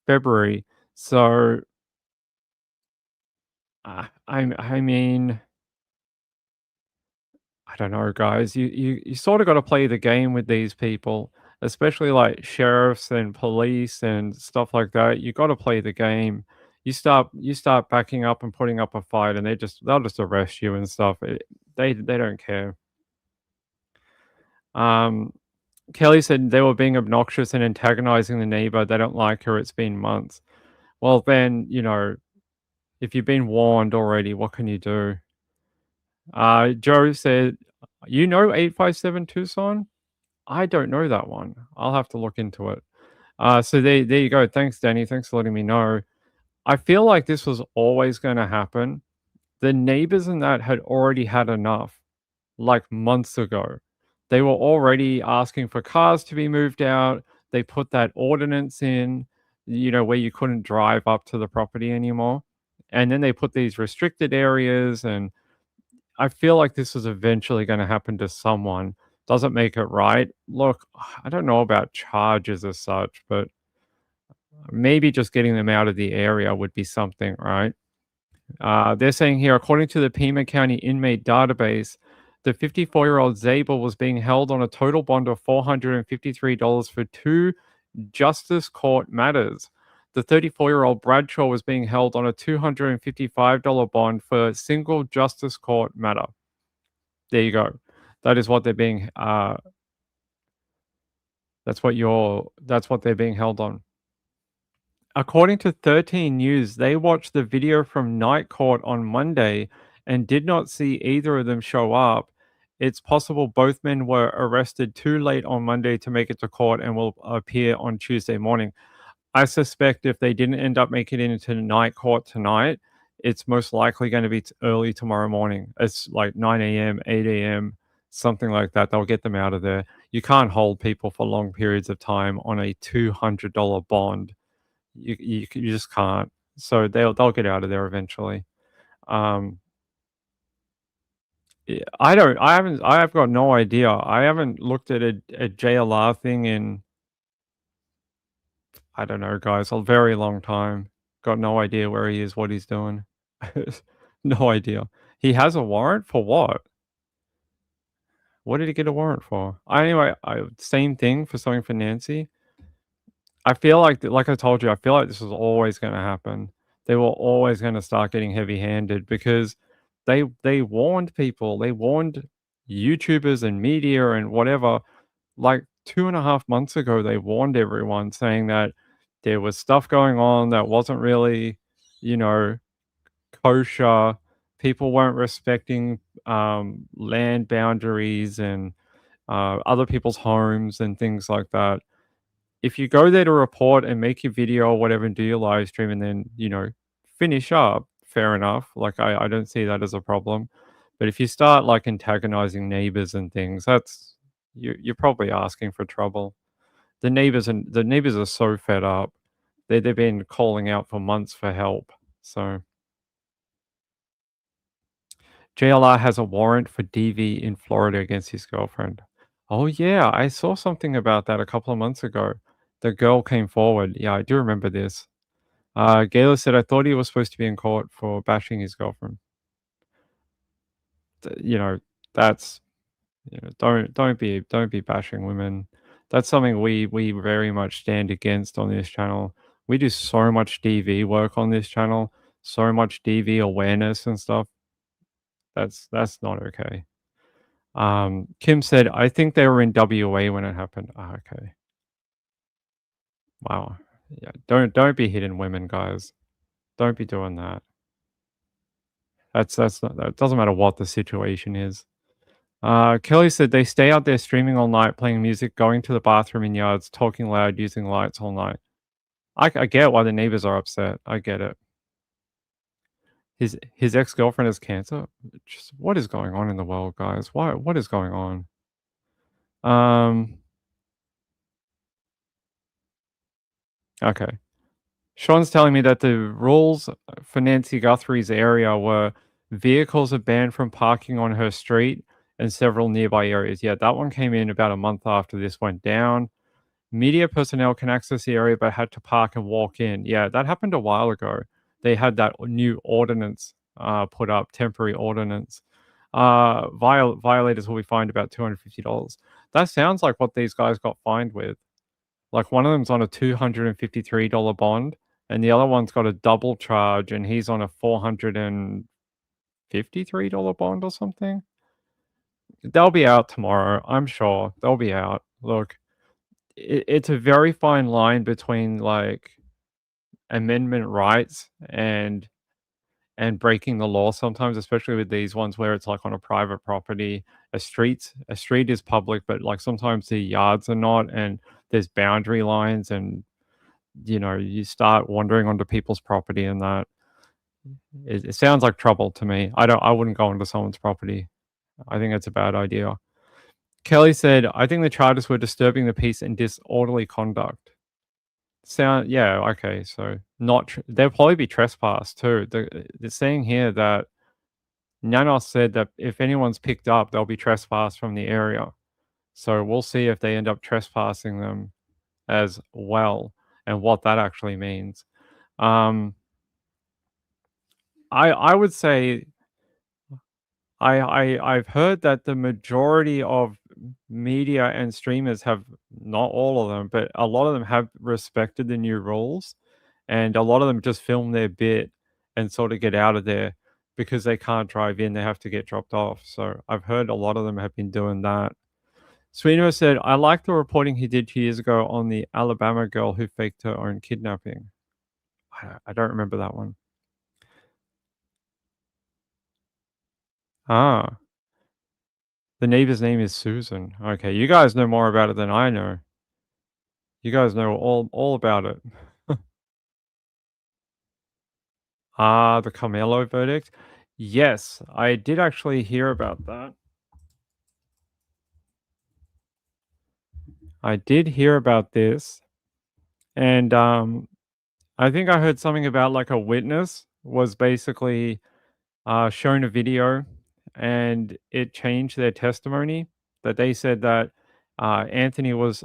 February. So, I mean, I don't know, guys. You sort of got to play the game with these people, especially like sheriffs and police and stuff like that. You got to play the game. You start backing up and putting up a fight, and they'll just arrest you and stuff. They don't care. Kelly said they were being obnoxious and antagonizing the neighbor. They don't like her. It's been months. Well, then if you've been warned already, what can you do? Joe said, 857 Tucson? I don't know that one. I'll have to look into it. So there you go. Thanks, Danny. Thanks for letting me know. I feel like this was always going to happen. The neighbors in that had already had enough, like months ago. They were already asking for cars to be moved out. They put that ordinance in, where you couldn't drive up to the property anymore. And then they put these restricted areas, and I feel like this was eventually going to happen to someone. Doesn't make it right. Look, I don't know about charges as such, but maybe just getting them out of the area would be something, right? They're saying here, according to the Pima County inmate database, the 54-year-old Zabel was being held on a total bond of $453 for 2 justice court matters. The 34-year-old Bradshaw was being held on a $255 bond for a single justice court matter. There you go. That is what they're being. That's what they're being held on. According to 13 News, they watched the video from night court on Monday and did not see either of them show up. It's possible both men were arrested too late on Monday to make it to court and will appear on Tuesday morning. I suspect if they didn't end up making it into night court tonight, it's most likely going to be early tomorrow morning. It's like 9 a.m., 8 a.m., something like that. They'll get them out of there. You can't hold people for long periods of time on a $200 bond. You just can't. So they'll get out of there eventually. I've got no idea. I haven't looked at a JLR thing in, I don't know, guys, a very long time. Got no idea where he is, what he's doing. No idea. He has a warrant for what? What did he get a warrant for? Anyway, same thing for something for Nancy. I feel like I told you, I feel like this was always going to happen. They were always going to start getting heavy-handed because they warned people. They warned YouTubers and media and whatever. Like 2.5 months ago, they warned everyone saying that there was stuff going on that wasn't really, kosher. People weren't respecting land boundaries and other people's homes and things like that. If you go there to report and make your video or whatever and do your live stream and then, finish up, fair enough. Like I don't see that as a problem. But if you start like antagonizing neighbors and things, that's you're probably asking for trouble. The neighbors are so fed up. They've been calling out for months for help. So JLR has a warrant for DV in Florida against his girlfriend. Oh yeah, I saw something about that a couple of months ago. The girl came forward. Yeah, I do remember this. Gayla said, I thought he was supposed to be in court for bashing his girlfriend. That's don't be bashing women. That's something we very much stand against on this channel. We do so much DV work on this channel, so much DV awareness and stuff. That's not okay. Kim said, I think they were in WA when it happened. Okay. Wow. Yeah, don't be hitting women, guys. Don't be doing that. That's not, that doesn't matter what the situation is. Kelly said they stay out there streaming all night, playing music, going to the bathroom in yards, talking loud, using lights all night. I get why the neighbors are upset. I get it. His ex-girlfriend has cancer. Just what is going on in the world, guys? What is going on? Okay. Sean's telling me that the rules for Nancy Guthrie's area were vehicles are banned from parking on her street and several nearby areas. Yeah, that one came in about a month after this went down. Media personnel can access the area but had to park and walk in. Yeah, that happened a while ago. They had that new ordinance put up, temporary ordinance. Violators will be fined about $250. That sounds like what these guys got fined with. Like one of them's on a $253 bond and the other one's got a double charge and he's on a $453 bond or something. They'll be out tomorrow. I'm sure they'll be out. Look, it's a very fine line between like amendment rights and breaking the law sometimes, especially with these ones where it's like on a private property. A street is public, but like sometimes the yards are not, and there's boundary lines, and you start wandering onto people's property, and that it sounds like trouble to me. I wouldn't go onto someone's property. I think it's a bad idea. Kelly said, I think the charges were disturbing the peace and disorderly conduct. Yeah, okay, so they'll probably be trespassed too. They're saying here that Nanos said that if anyone's picked up, they'll be trespassed from the area. So we'll see if they end up trespassing them as well. and what that actually means. I would say I've heard that the majority of media and streamers have, not all of them, but a lot of them have respected the new rules, and a lot of them just film their bit and sort of get out of there because they can't drive in, they have to get dropped off. So I've heard a lot of them have been doing that. Sweeney said, I like the reporting he did 2 years ago on the Alabama girl who faked her own kidnapping. I don't remember that one. Ah, the neighbor's name is Susan. Okay, you guys know more about it than I know. You guys know all about it. Ah, the Carmelo verdict? Yes, I did actually hear about that. I did hear about this, and I think I heard something about like a witness was basically shown a video, and it changed their testimony. That they said that Anthony was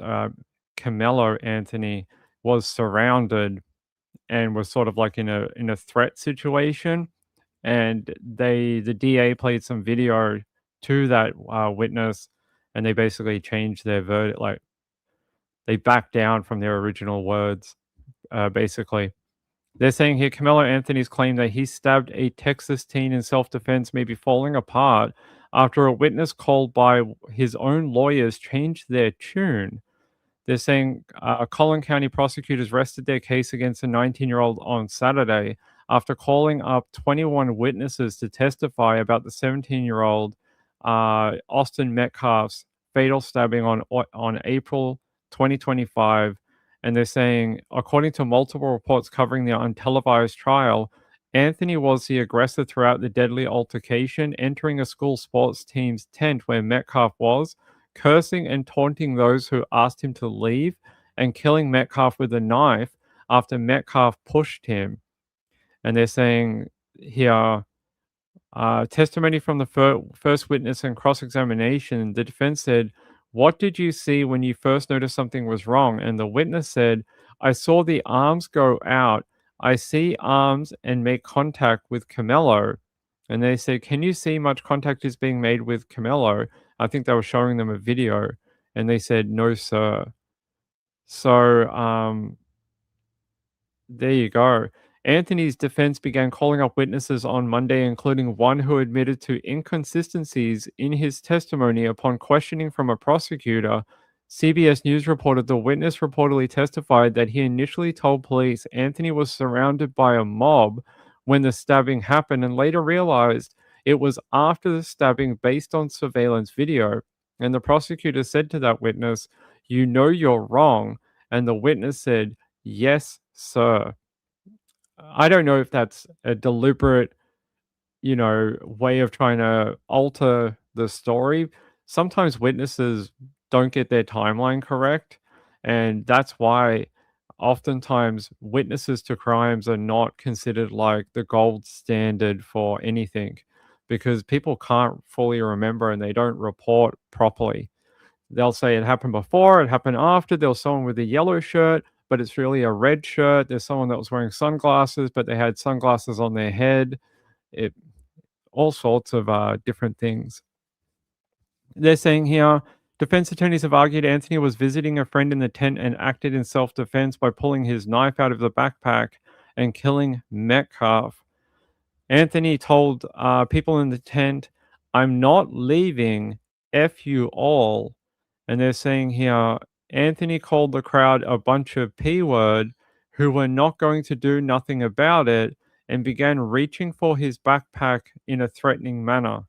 Carmelo Anthony was surrounded and was sort of like in a threat situation, and the DA played some video to that witness, and they basically changed their verdict. Like they backed down from their original words, basically. They're saying here Carmelo Anthony's claim that he stabbed a Texas teen in self-defense may be falling apart after a witness called by his own lawyers changed their tune. They're saying Collin County prosecutors rested their case against a 19-year-old on Saturday after calling up 21 witnesses to testify about the 17-year-old Austin Metcalf's fatal stabbing on April 2025. And they're saying, according to multiple reports covering the untelevised trial, Anthony was the aggressor throughout the deadly altercation, entering a school sports team's tent where Metcalf was, cursing and taunting those who asked him to leave, and killing Metcalf with a knife after Metcalf pushed him. And they're saying here, testimony from the first witness and cross-examination, the defense said, what did you see when you first noticed something was wrong? And the witness said, I saw the arms go out. I see arms and make contact with Carmelo. And they said, can you see much contact is being made with Carmelo? I think they were showing them a video. And they said, no, sir. So, there you go. Anthony's defense began calling up witnesses on Monday, including one who admitted to inconsistencies in his testimony upon questioning from a prosecutor. CBS News reported the witness reportedly testified that he initially told police Anthony was surrounded by a mob when the stabbing happened and later realized it was after the stabbing based on surveillance video. And the prosecutor said to that witness, you know you're wrong. And the witness said, yes, sir. I don't know if that's a deliberate, way of trying to alter the story. Sometimes witnesses don't get their timeline correct, and that's why oftentimes witnesses to crimes are not considered like the gold standard for anything because people can't fully remember and they don't report properly. They'll say it happened before, it happened after. There was someone with a yellow shirt, but it's really a red shirt. There's someone that was wearing sunglasses, but they had sunglasses on their head. It all sorts of different things. They're saying here, defense attorneys have argued Anthony was visiting a friend in the tent and acted in self-defense by pulling his knife out of the backpack and killing Metcalf. Anthony told people in the tent, I'm not leaving, F you all. And they're saying here, Anthony called the crowd a bunch of P-word who were not going to do nothing about it and began reaching for his backpack in a threatening manner.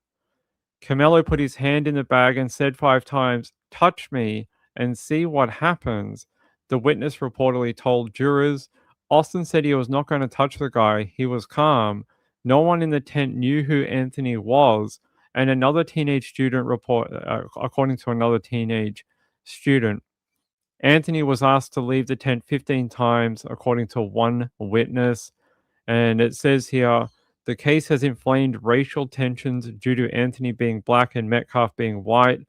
Carmelo put his hand in the bag and said 5 times, touch me and see what happens. The witness reportedly told jurors. Austin said he was not going to touch the guy. He was calm. No one in the tent knew who Anthony was. And another teenage student according to another teenage student, Anthony was asked to leave the tent 15 times, according to one witness. And it says here, the case has inflamed racial tensions due to Anthony being black and Metcalf being white.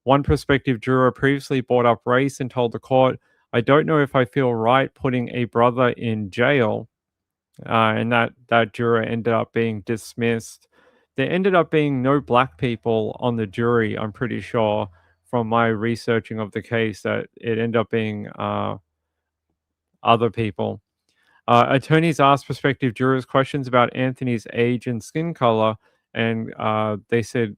One prospective juror previously brought up race and told the court, I don't know if I feel right putting a brother in jail. And that juror ended up being dismissed. There ended up being no black people on the jury, I'm pretty sure, from my researching of the case, that it ended up being other people. Attorneys asked prospective jurors questions about Anthony's age and skin color, and they said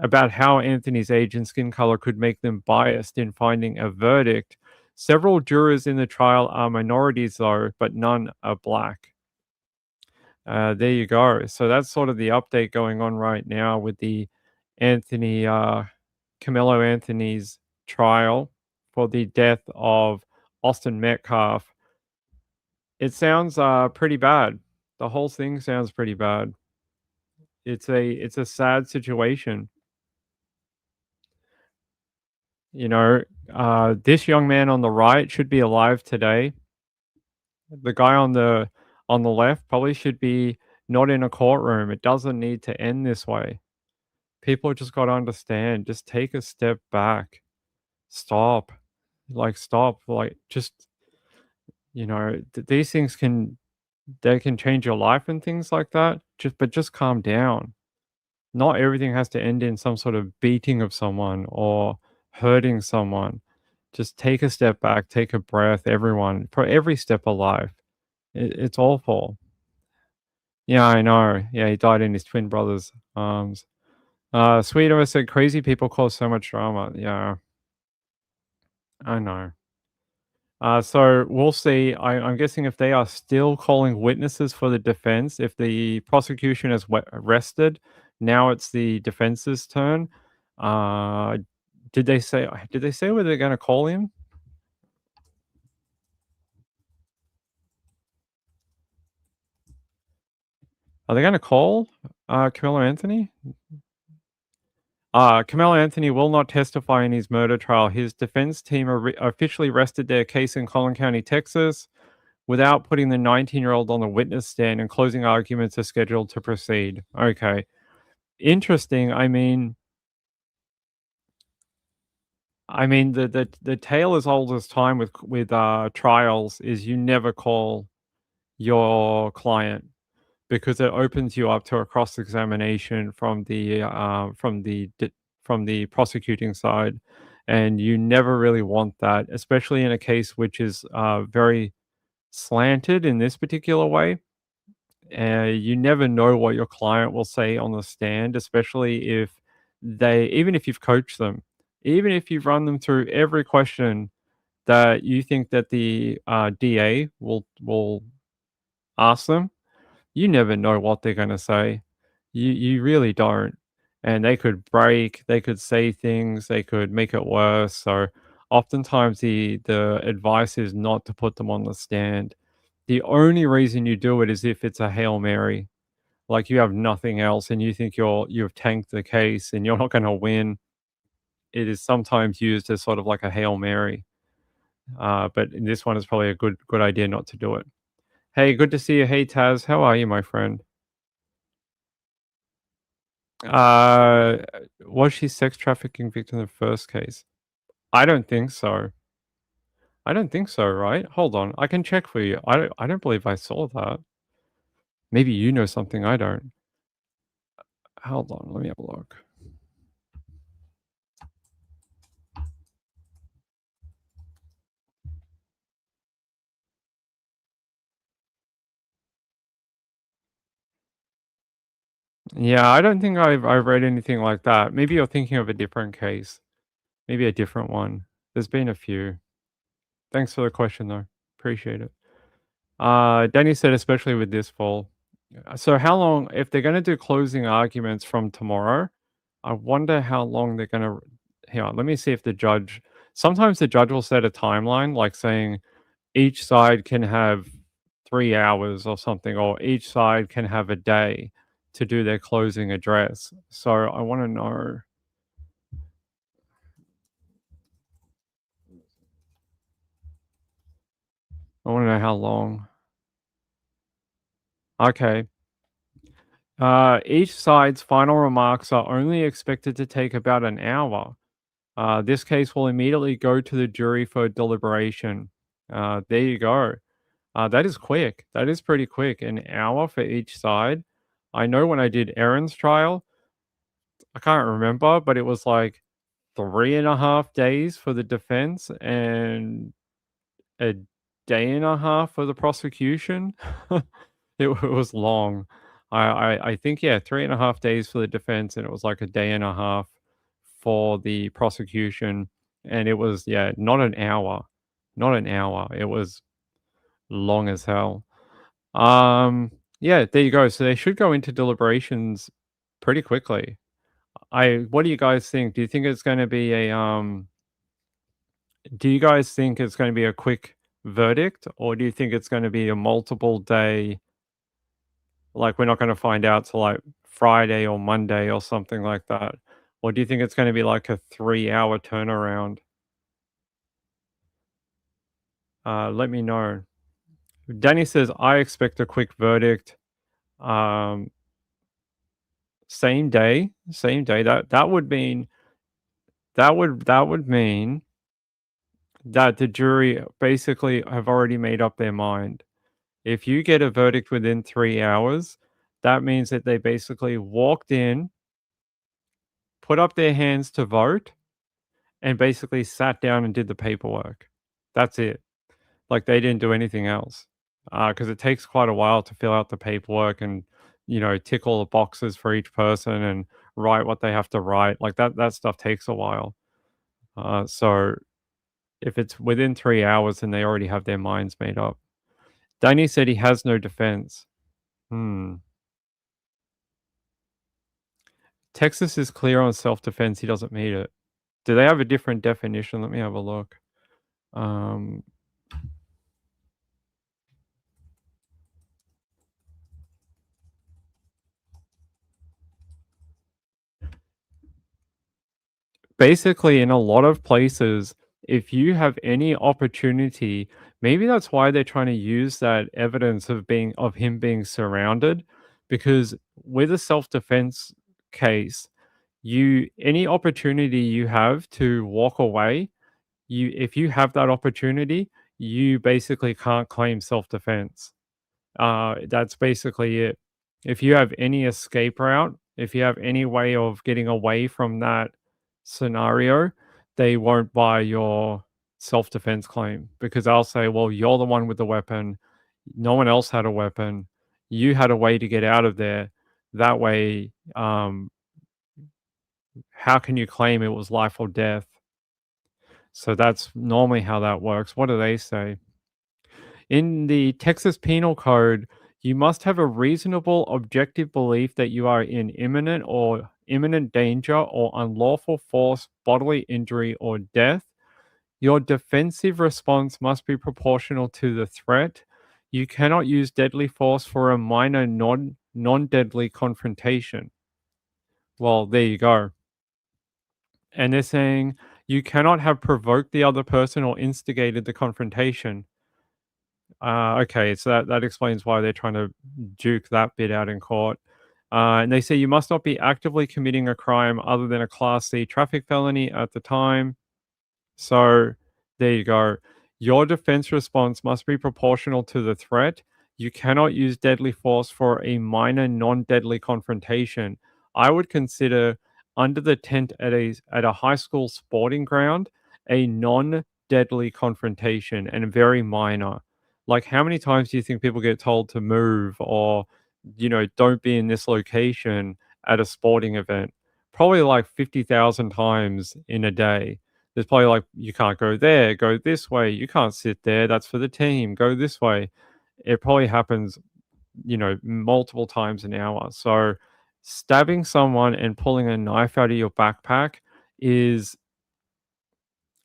about how Anthony's age and skin color could make them biased in finding a verdict. Several jurors in the trial are minorities, though, but none are black. There you go. So that's sort of the update going on right now with the Anthony, Camelo Anthony's trial for the death of Austin Metcalf. It sounds pretty bad. The whole thing sounds pretty bad. It's a sad situation. You know, this young man on the right should be alive today. The guy on the left probably should be not in a courtroom. It doesn't need to end this way. People just got to understand. Just take a step back. Stop. Stop. Just these things can change your life and things like that. Just calm down. Not everything has to end in some sort of beating of someone or hurting someone. Just take a step back, take a breath, everyone, for every step of life. It's awful. Yeah, I know. Yeah, he died in his twin brother's arms. Sweeter said crazy people cause so much drama. Yeah, I know. So we'll see. I'm guessing if they are still calling witnesses for the defense, if the prosecution has arrested, now it's the defense's turn. Did they say where they're going to call him? Are they going to call Camelo Anthony? Camelo Anthony will not testify in his murder trial. His defense team officially rested their case in Collin County, Texas, without putting the 19-year-old on the witness stand, and closing arguments are scheduled to proceed. Okay. Interesting. I mean, the tale as old as time with trials is you never call your client, because it opens you up to a cross-examination from the prosecuting side, and you never really want that, especially in a case which is very slanted in this particular way. You never know what your client will say on the stand, especially if even if you've coached them, even if you've run them through every question that you think that the DA will ask them. You never know what they're going to say. You really don't. And they could break, they could say things, they could make it worse. So oftentimes the advice is not to put them on the stand. The only reason you do it is if it's a Hail Mary. Like you have nothing else and you think you've tanked the case and you're not going to win. It is sometimes used as sort of like a Hail Mary. But in this one, it's probably a good idea not to do it. Hey, good to see you. Hey, Taz, how are you, my friend? Was she sex trafficking victim in the first case? I don't think so. I don't think so, right? Hold on, I can check for you. I don't believe I saw that. Maybe you know something I don't. Hold on, let me have a look. Yeah, I don't think I've read anything like that. Maybe you're thinking of a different case. Maybe a different one. There's been a few. Thanks for the question, though. Appreciate it. Danny said, especially with this fall. So how long, if they're going to do closing arguments from tomorrow, I wonder how long they're going to, hang on, let me see if sometimes the judge will set a timeline, like saying each side can have 3 hours or something, or each side can have a day to do their closing address. So I want to know. I want to know how long. Okay. Each side's final remarks are only expected to take about an hour. This case will immediately go to the jury for deliberation. There you go. That is quick. That is pretty quick. An hour for each side. I know when I did Aaron's trial, I can't remember, but it was like 3.5 days for the defense and a day and a half for the prosecution. It was long. I think, yeah, 3.5 days for the defense, and it was like a day and a half for the prosecution. And it was, yeah, not an hour. Not an hour. It was long as hell. Yeah, there you go. So they should go into deliberations pretty quickly. What do you guys think? Do you think it's gonna be do you guys think it's gonna be a quick verdict, or do you think it's gonna be a multiple day, like, we're not gonna find out till, like, Friday or Monday or something like that? Or do you think it's gonna be like a 3-hour turnaround? Let me know. Danny says, "I expect a quick verdict." Um, same day, same day. That would mean that would mean that the jury basically have already made up their mind. If you get a verdict within 3 hours, that means that they basically walked in, put up their hands to vote, and basically sat down and did the paperwork. That's it. Like, they didn't do anything else. Because it takes quite a while to fill out the paperwork and, tick all the boxes for each person and write what they have to write. Like, that stuff takes a while. So if it's within 3 hours, then they already have their minds made up. Danny said he has no defense. Texas is clear on self-defense. He doesn't meet it. Do they have a different definition? Let me have a look. Basically, in a lot of places, if you have any opportunity, maybe that's why they're trying to use that evidence of him being surrounded, because with a self-defense case, any opportunity you have to walk away, if you have that opportunity, you basically can't claim self-defense. That's basically it. If you have any escape route, if you have any way of getting away from that scenario, they won't buy your self-defense claim, because they'll say, well, you're the one with the weapon. No one else had a weapon. You had a way to get out of there. That way, how can you claim it was life or death? So that's normally how that works. What do they say? In the Texas Penal Code, you must have a reasonable objective belief that you are in imminent danger or unlawful force, bodily injury, or death. Your defensive response must be proportional to the threat. You cannot use deadly force for a minor non-deadly confrontation. Well, there you go. And they're saying you cannot have provoked the other person or instigated the confrontation. Okay, so that explains why they're trying to duke that bit out in court. And they say you must not be actively committing a crime other than a Class C traffic felony at the time. So there you go. Your defense response must be proportional to the threat. You cannot use deadly force for a minor non-deadly confrontation. I would consider under the tent at a high school sporting ground a non-deadly confrontation and very minor. Like, how many times do you think people get told to move or, don't be in this location at a sporting event? Probably like 50,000 times in a day. There's probably like, you can't go there, go this way, you can't sit there, that's for the team, go this way. It probably happens, multiple times an hour. So stabbing someone and pulling a knife out of your backpack is,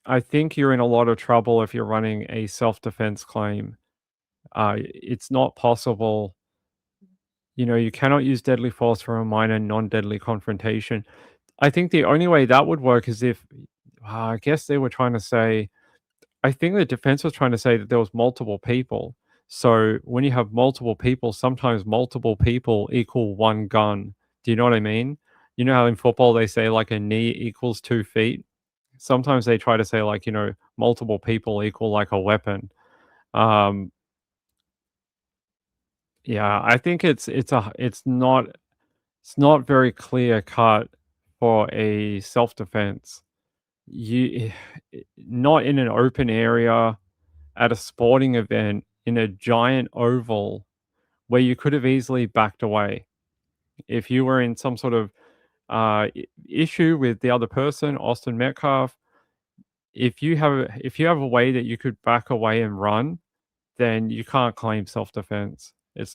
I think you're in a lot of trouble if you're running a self-defense claim. It's not possible. You cannot use deadly force for a minor non-deadly confrontation. I think the only way that would work is if, I guess they were trying to say, I think the defense was trying to say that there was multiple people. So when you have multiple people, sometimes multiple people equal one gun. Do you know what I mean? You know how in football they say like a knee equals 2 feet? sometimes they try to say like, multiple people equal like a weapon. Yeah, I think it's not very clear cut for a self-defense. You not in an open area at a sporting event in a giant oval where you could have easily backed away. If you were in some sort of issue with the other person, Austin Metcalf, if you have a way that you could back away and run, then you can't claim self-defense. It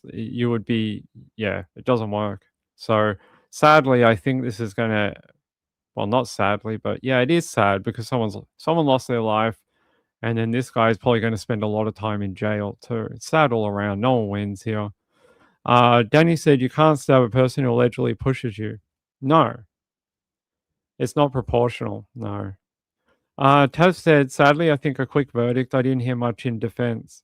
doesn't work. So sadly, I think this is gonna, well, not sadly, but yeah, it is sad because someone lost their life, and then this guy is probably going to spend a lot of time in jail too. It's sad all around. No one wins here. Danny said you can't stab a person who allegedly pushes you. No, it's not proportional. No. Taz said, sadly, I think a quick verdict. I didn't hear much in defense.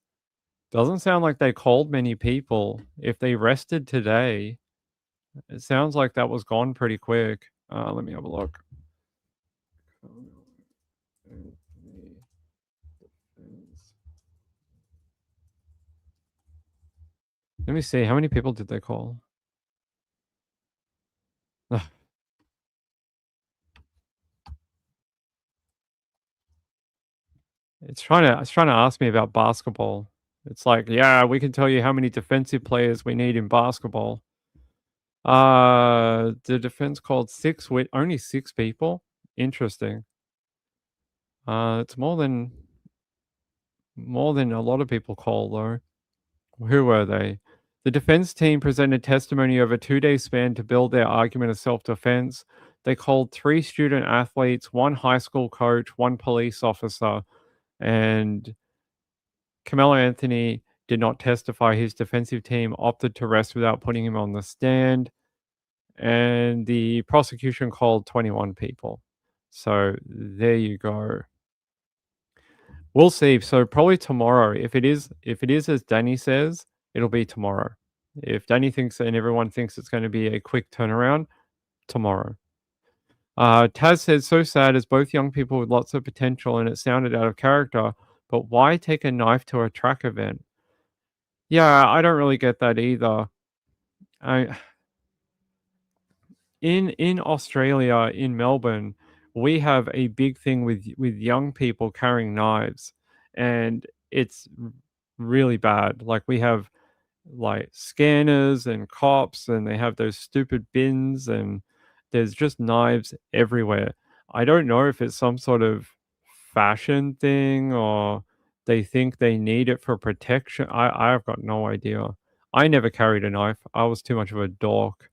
Doesn't sound like they called many people. If they rested today, it sounds like that was gone pretty quick. Let me have a look. Let me see. How many people did they call? It's trying to ask me about basketball. It's like, yeah, we can tell you how many defensive players we need in basketball. The defense called only 6 people. Interesting. It's more than a lot of people call though. Who were they? The defense team presented testimony over a 2-day span to build their argument of self-defense. They called 3 student athletes, 1 high school coach, 1 police officer, and Carmelo Anthony did not testify. His defensive team opted to rest without putting him on the stand, and the prosecution called 21 people. So there you go. We'll see. So probably tomorrow. If it is as Danny says, it'll be tomorrow. If Danny thinks and everyone thinks it's going to be a quick turnaround, tomorrow. Taz says, so sad as both young people with lots of potential, and it sounded out of character, but why take a knife to a track event? Yeah, I don't really get that either. In Australia, in Melbourne, we have a big thing with young people carrying knives, and it's really bad. Like, we have like scanners and cops, and they have those stupid bins, and there's just knives everywhere. I don't know if it's some sort of fashion thing or they think they need it for protection. I've got no idea. I never carried a knife. I was too much of a dork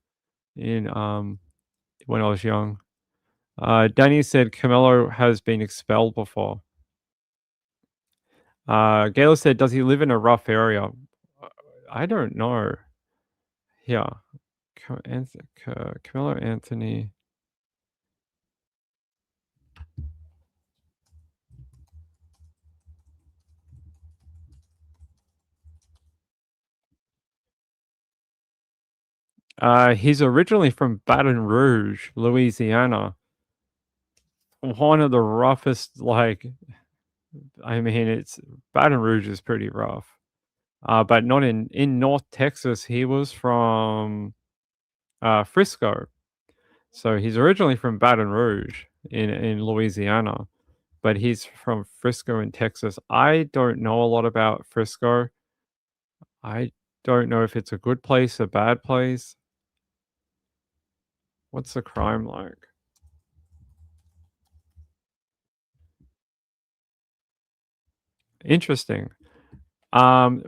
in when I was young. Danny said Camelo has been expelled before. Gail said, does he live in a rough area? I don't know. Yeah. Camelo Anthony. He's originally from Baton Rouge, Louisiana. One of the roughest, like, I mean, it's Baton Rouge is pretty rough. But not in North Texas. He was from Frisco. So he's originally from Baton Rouge in Louisiana, but he's from Frisco in Texas. I don't know a lot about Frisco. I don't know if it's a good place, a bad place. What's the crime like? Interesting.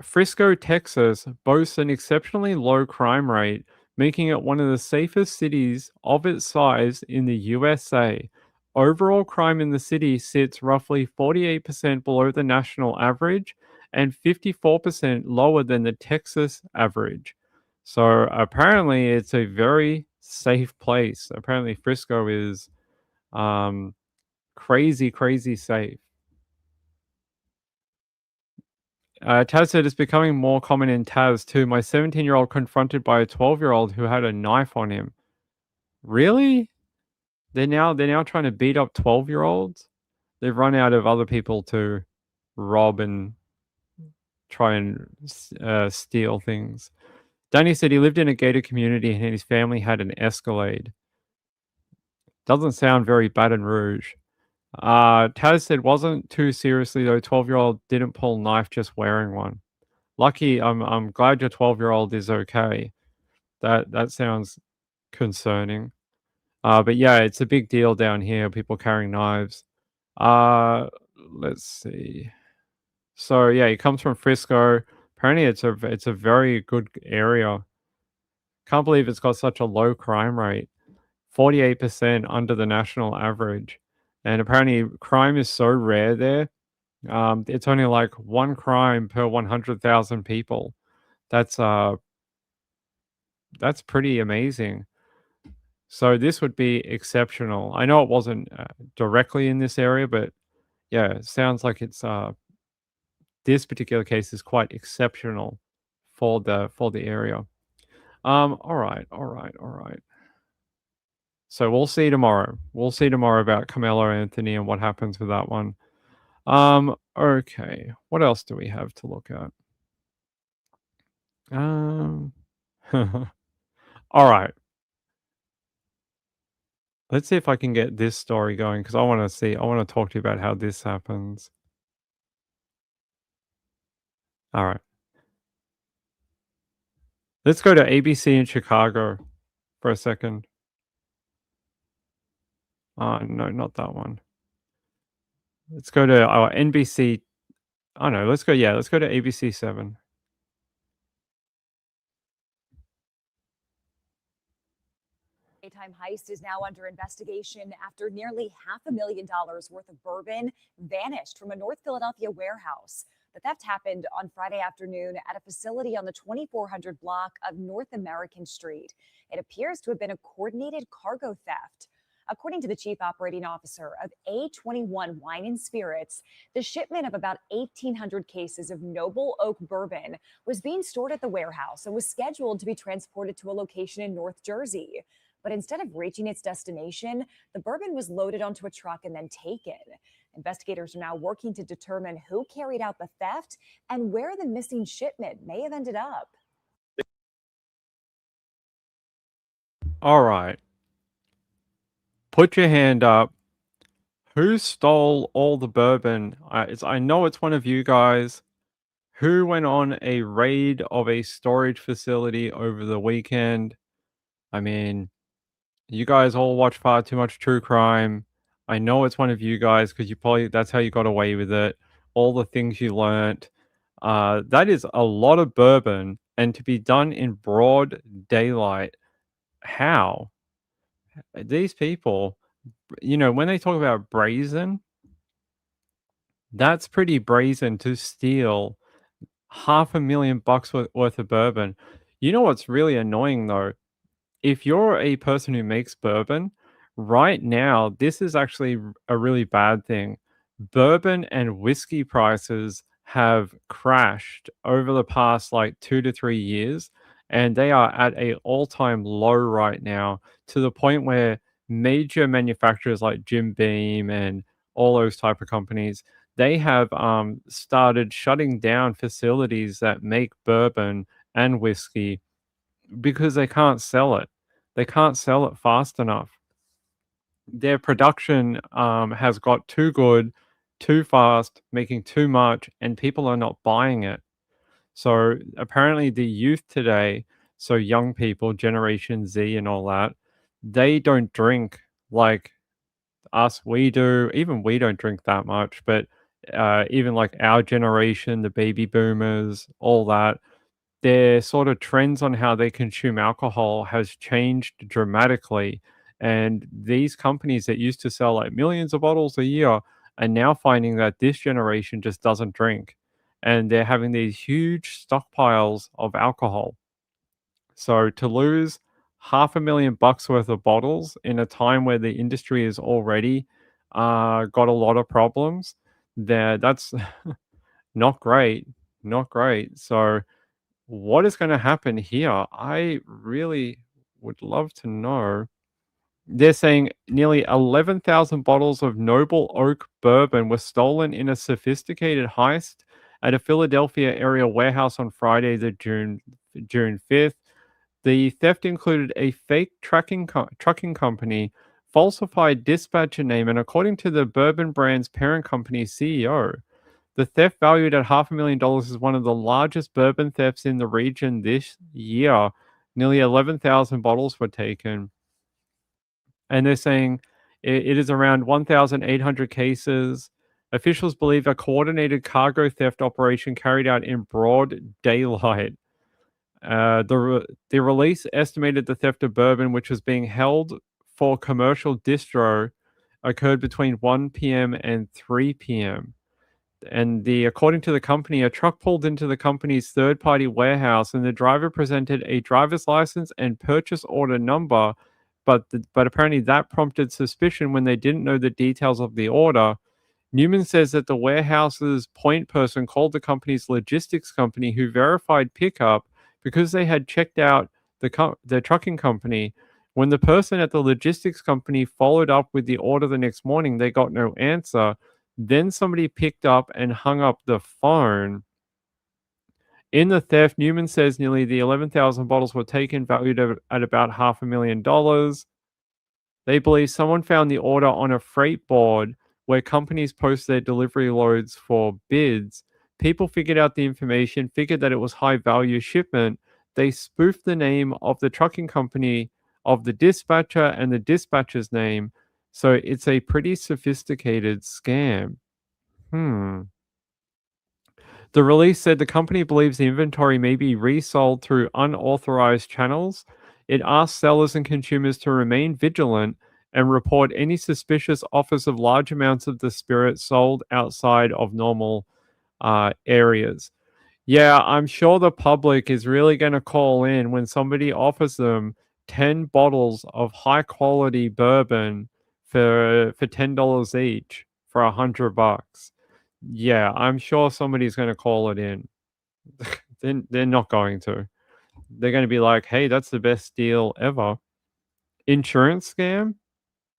Frisco, Texas boasts an exceptionally low crime rate, making it one of the safest cities of its size in the USA. Overall crime in the city sits roughly 48% below the national average and 54% lower than the Texas average. So apparently it's a very safe place. Apparently Frisco is crazy safe. Taz said it's becoming more common in Taz too. My 17-year-old confronted by a 12-year-old who had a knife on him. Really? They're now trying to beat up 12-year-olds? they've run out of other people to rob and try and steal things. Danny said he lived in a gated community and his family had an Escalade. Doesn't sound very Baton Rouge. Taz said wasn't too seriously though. 12-year-old didn't pull knife, just wearing one. Lucky. I'm glad your 12-year-old is okay. That sounds concerning. But yeah, it's a big deal down here. People carrying knives. Let's see. So yeah, he comes from Frisco. Apparently, it's a very good area. Can't believe it's got such a low crime rate. 48% under the national average. And apparently crime is so rare there. It's only like one crime per 100,000 people. That's pretty amazing. So this would be exceptional. I know it wasn't directly in this area, but yeah, it sounds like it's this particular case is quite exceptional for the area. All right. So we'll see tomorrow. We'll see tomorrow about Carmelo Anthony and what happens with that one. Okay. What else do we have to look at? All right. Let's see if I can get this story going because I want to talk to you about how this happens. All right. Let's go to ABC in Chicago for a second. No, not that one. Let's go to our NBC. Oh no, let's go to ABC 7.
Daytime heist is now under investigation after nearly $500,000 worth of bourbon vanished from a North Philadelphia warehouse. The theft happened on Friday afternoon at a facility on the 2400 block of North American Street. It appears to have been a coordinated cargo theft. According to the chief operating officer of A21 Wine and Spirits, the shipment of about 1,800 cases of Noble Oak bourbon was being stored at the warehouse and was scheduled to be transported to a location in North Jersey. But instead of reaching its destination, the bourbon was loaded onto a truck and then taken. Investigators are now working to determine who carried out the theft and where the missing shipment may have ended up.
All right. Put your hand up. Who stole all the bourbon? I know it's one of you guys. Who went on a raid of a storage facility over the weekend? I mean, you guys all watch far too much true crime. I know it's one of you guys because that's how you got away with it. All the things you learnt. That is a lot of bourbon, and to be done in broad daylight. How? These people, when they talk about brazen, that's pretty brazen to steal $500,000 worth of bourbon. You know what's really annoying though? If you're a person who makes bourbon, right now, this is actually a really bad thing. Bourbon and whiskey prices have crashed over the past like 2 to 3 years, and they are at a all-time low right now, to the point where major manufacturers like Jim Beam and all those type of companies, they have started shutting down facilities that make bourbon and whiskey because they can't sell it. They can't sell it fast enough. Their production has got too good, too fast, making too much, and people are not buying it. So apparently the youth today, so young people, Generation Z and all that, they don't drink like us, we do. Even we don't drink that much, but even like our generation, the baby boomers, all that, their sort of trends on how they consume alcohol has changed dramatically. And these companies that used to sell like millions of bottles a year are now finding that this generation just doesn't drink. And they're having these huge stockpiles of alcohol. So to lose $500,000 worth of bottles in a time where the industry is already got a lot of problems, that's not great. Not great. So what is going to happen here? I really would love to know. they're saying nearly 11,000 bottles of Noble Oak bourbon were stolen in a sophisticated heist at a Philadelphia area warehouse on Friday, June 5th. The theft included a fake trucking company, falsified dispatcher name, and according to the bourbon brand's parent company CEO, the theft valued at $500,000 is one of the largest bourbon thefts in the region this year. Nearly 11,000 bottles were taken. And they're saying it is around 1,800 cases. Officials believe a coordinated cargo theft operation carried out in broad daylight. The release estimated the theft of bourbon, which was being held for commercial distro, occurred between 1 p.m. and 3 p.m. And according to the company, a truck pulled into the company's third-party warehouse, and the driver presented a driver's license and purchase order number, but apparently that prompted suspicion when they didn't know the details of the order. Newman says that the warehouse's point person called the company's logistics company, who verified pickup because they had checked out the trucking company. When the person at the logistics company followed up with the order the next morning, they got no answer. Then somebody picked up and hung up the phone. In the theft, Newman says nearly the 11,000 bottles were taken, valued at about $500,000. They believe someone found the order on a freight board where companies post their delivery loads for bids. People figured out the information, figured that it was high value shipment. They spoofed the name of the trucking company of the dispatcher and the dispatcher's name. So it's a pretty sophisticated scam. The release said the company believes the inventory may be resold through unauthorized channels. It asked sellers and consumers to remain vigilant and report any suspicious offers of large amounts of the spirit sold outside of normal areas. Yeah, I'm sure the public is really going to call in when somebody offers them 10 bottles of high quality bourbon for $10 each for $100. Yeah, I'm sure somebody's going to call it in. They're not going to. They're going to be like, hey, that's the best deal ever. Insurance scam?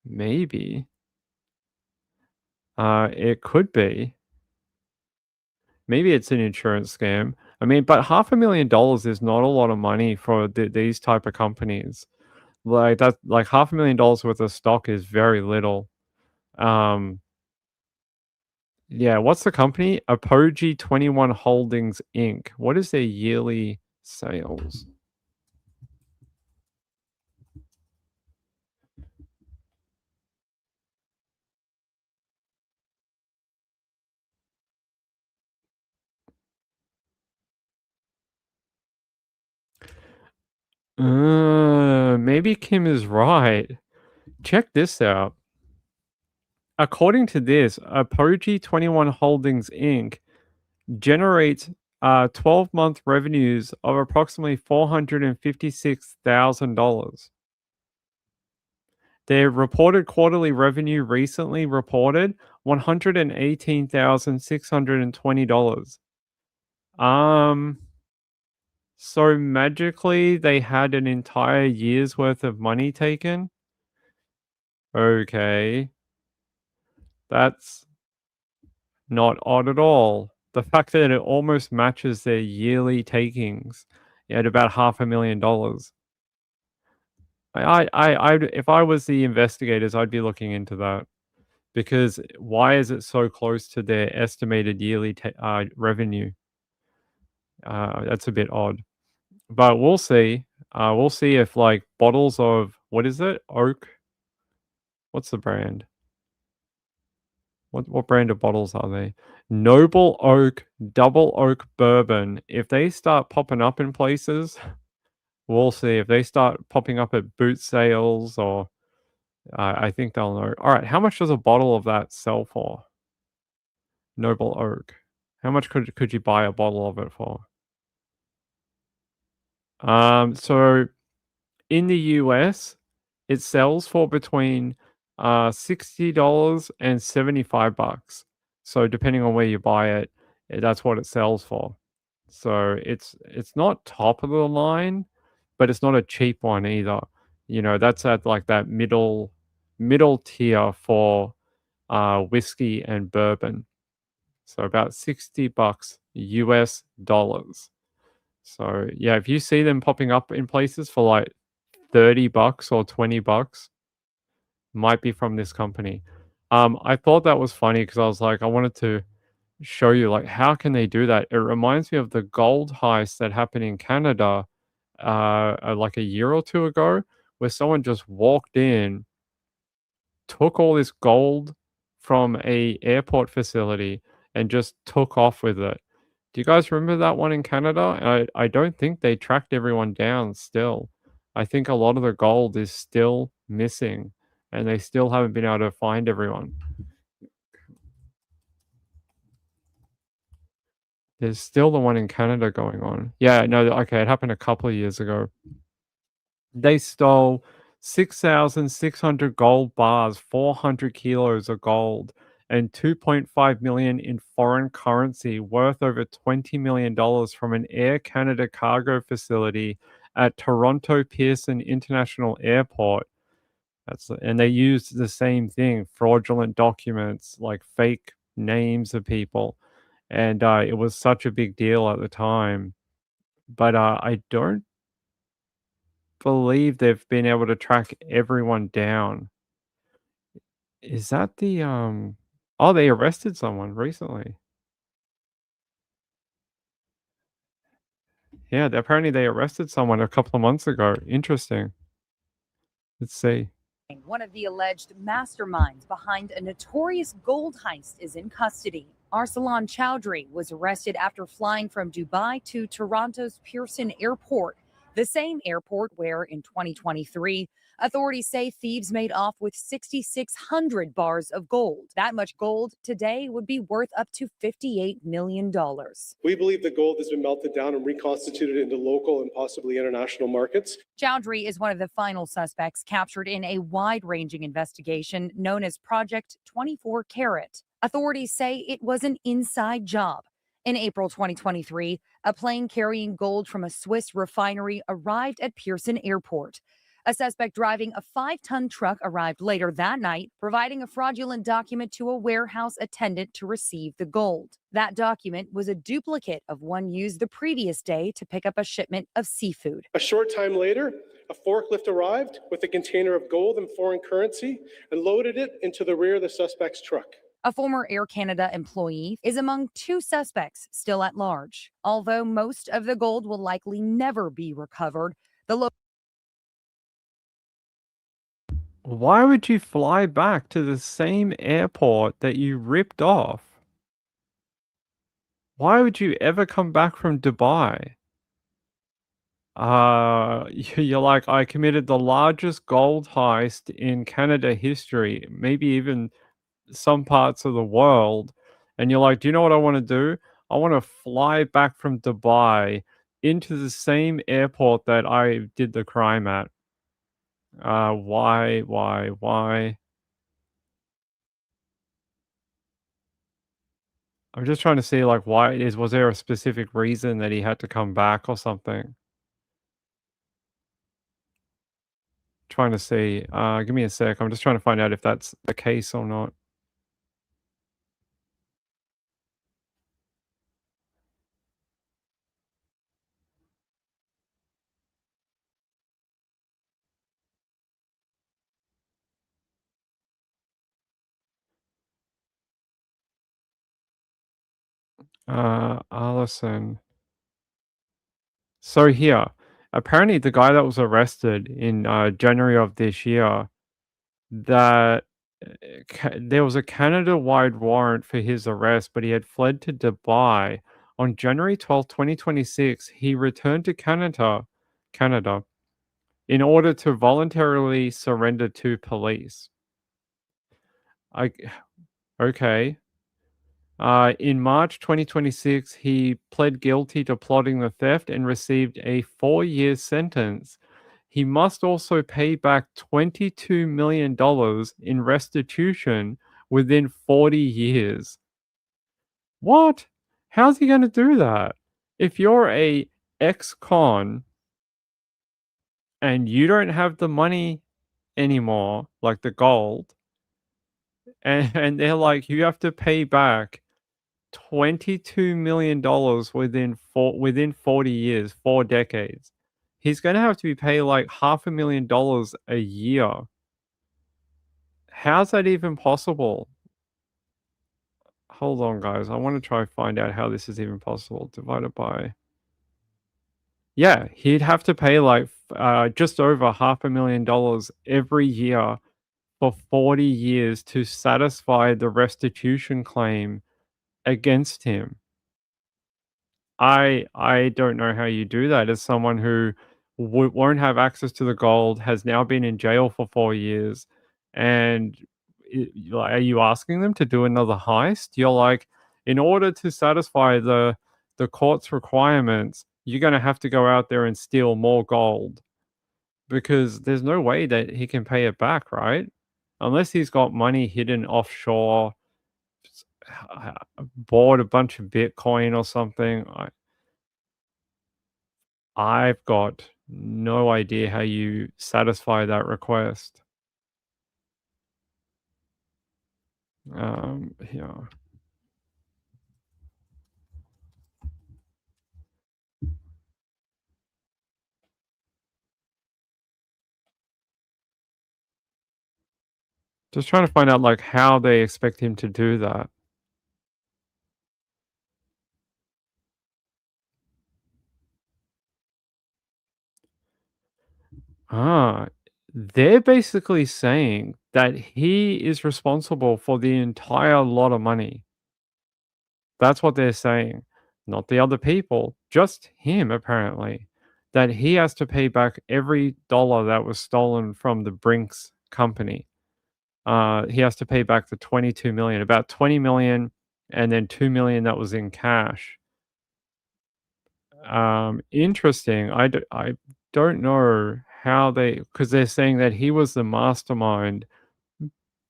Maybe. It could be. Maybe it's an insurance scam. I mean, but $500,000 is not a lot of money for these type of companies. Like that, like $500,000 worth of stock is very little. Yeah, what's the company? Apogee 21 Holdings Inc. What is their yearly sales? Maybe Kim is right. Check this out. According to this, Apogee 21 Holdings Inc. generates 12-month revenues of approximately $456,000. Their reported quarterly revenue recently reported $118,620. So magically they had an entire year's worth of money taken? Okay. That's not odd at all. The fact that it almost matches their yearly takings at about $500,000. If I was the investigators, I'd be looking into that, because why is it so close to their estimated yearly revenue? That's a bit odd, but we'll see. We'll see if like bottles of, what is it? Oak. What's the brand? What brand of bottles are they? Noble Oak Double Oak Bourbon. If they start popping up in places, we'll see. If they start popping up at boot sales, or I think they'll know. All right, how much does a bottle of that sell for? Noble Oak. How much could you buy a bottle of it for? So in the US, it sells for between $60 and $75. So depending on where you buy it, that's what it sells for. So it's not top of the line, but it's not a cheap one either. That's at like that middle tier for whiskey and bourbon. So about $60 US dollars. So yeah, if you see them popping up in places for like $30 or $20, might be from this company. I thought that was funny because I was like, I wanted to show you like how can they do that. It reminds me of the gold heist that happened in Canada like a year or two ago, where someone just walked in, took all this gold from a airport facility, and just took off with it. Do you guys remember that one in Canada? I don't think they tracked everyone down still. I think a lot of the gold is still missing, and they still haven't been able to find everyone. There's still the one in Canada going on. Yeah, no, okay, it happened a couple of years ago. They stole 6,600 gold bars, 400 kilos of gold, and 2.5 million in foreign currency worth over $20 million from an Air Canada cargo facility at Toronto Pearson International Airport. And they used the same thing, fraudulent documents, like fake names of people. And it was such a big deal at the time. But I don't believe they've been able to track everyone down. Is that the oh, they arrested someone recently. Yeah, apparently they arrested someone a couple of months ago. Interesting. Let's see.
One of the alleged masterminds behind a notorious gold heist is in custody. Arsalan Chowdhury was arrested after flying from Dubai to Toronto's Pearson Airport, the same airport where in 2023, authorities say thieves made off with 6,600 bars of gold. That much gold today would be worth up to $58 million.
We believe the gold has been melted down and reconstituted into local and possibly international markets.
Chowdhury is one of the final suspects captured in a wide-ranging investigation known as Project 24 Carat. Authorities say it was an inside job. In April 2023, a plane carrying gold from a Swiss refinery arrived at Pearson Airport. A suspect driving a 5-ton truck arrived later that night, providing a fraudulent document to a warehouse attendant to receive the gold. That document was a duplicate of one used the previous day to pick up a shipment of seafood.
A short time later, a forklift arrived with a container of gold and foreign currency and loaded it into the rear of the suspect's truck.
A former Air Canada employee is among 2 suspects still at large. Although most of the gold will likely never be recovered, the
Why would you fly back to the same airport that you ripped off? Why would you ever come back from Dubai? You're like, I committed the largest gold heist in Canada history, maybe even some parts of the world. And you're like, do you know what I want to do? I want to fly back from Dubai into the same airport that I did the crime at. Why? I'm just trying to see like why it is. Was there a specific reason that he had to come back or something? Trying to see. Give me a sec. I'm just trying to find out if that's the case or not. Allison. So here, apparently the guy that was arrested in January of this year, that there was a Canada-wide warrant for his arrest, but he had fled to Dubai. On January 12th, 2026, he returned to Canada, in order to voluntarily surrender to police. Okay. In March 2026, he pled guilty to plotting the theft and received a 4-year sentence. He must also pay back $22 million in restitution within 40 years. What? How's he going to do that? If you're a ex-con and you don't have the money anymore, like the gold, and they're like, you have to pay back $22 million within 40 years, 4 decades. He's gonna have to be paid like $500,000 a year. How's that even possible? Hold on, guys. I want to try find out how this is even possible. Divided by... Yeah, he'd have to pay like just over $500,000 every year for 40 years to satisfy the restitution claim against him. I don't know how you do that as someone who won't have access to the gold, has now been in jail for 4 years, and like, are you asking them to do another heist? You're like, in order to satisfy the court's requirements, you're going to have to go out there and steal more gold, because there's no way that he can pay it back, right? Unless he's got money hidden offshore, bought a bunch of Bitcoin or something. I've got no idea how you satisfy that request. Yeah. Just trying to find out like how they expect him to do that. They're basically saying that he is responsible for the entire lot of money. That's what they're saying. Not the other people, just him apparently. That he has to pay back every dollar that was stolen from the Brinks company. He has to pay back the 22 million, about 20 million, and then 2 million that was in cash. Interesting. I don't know how they, because they're saying that he was the mastermind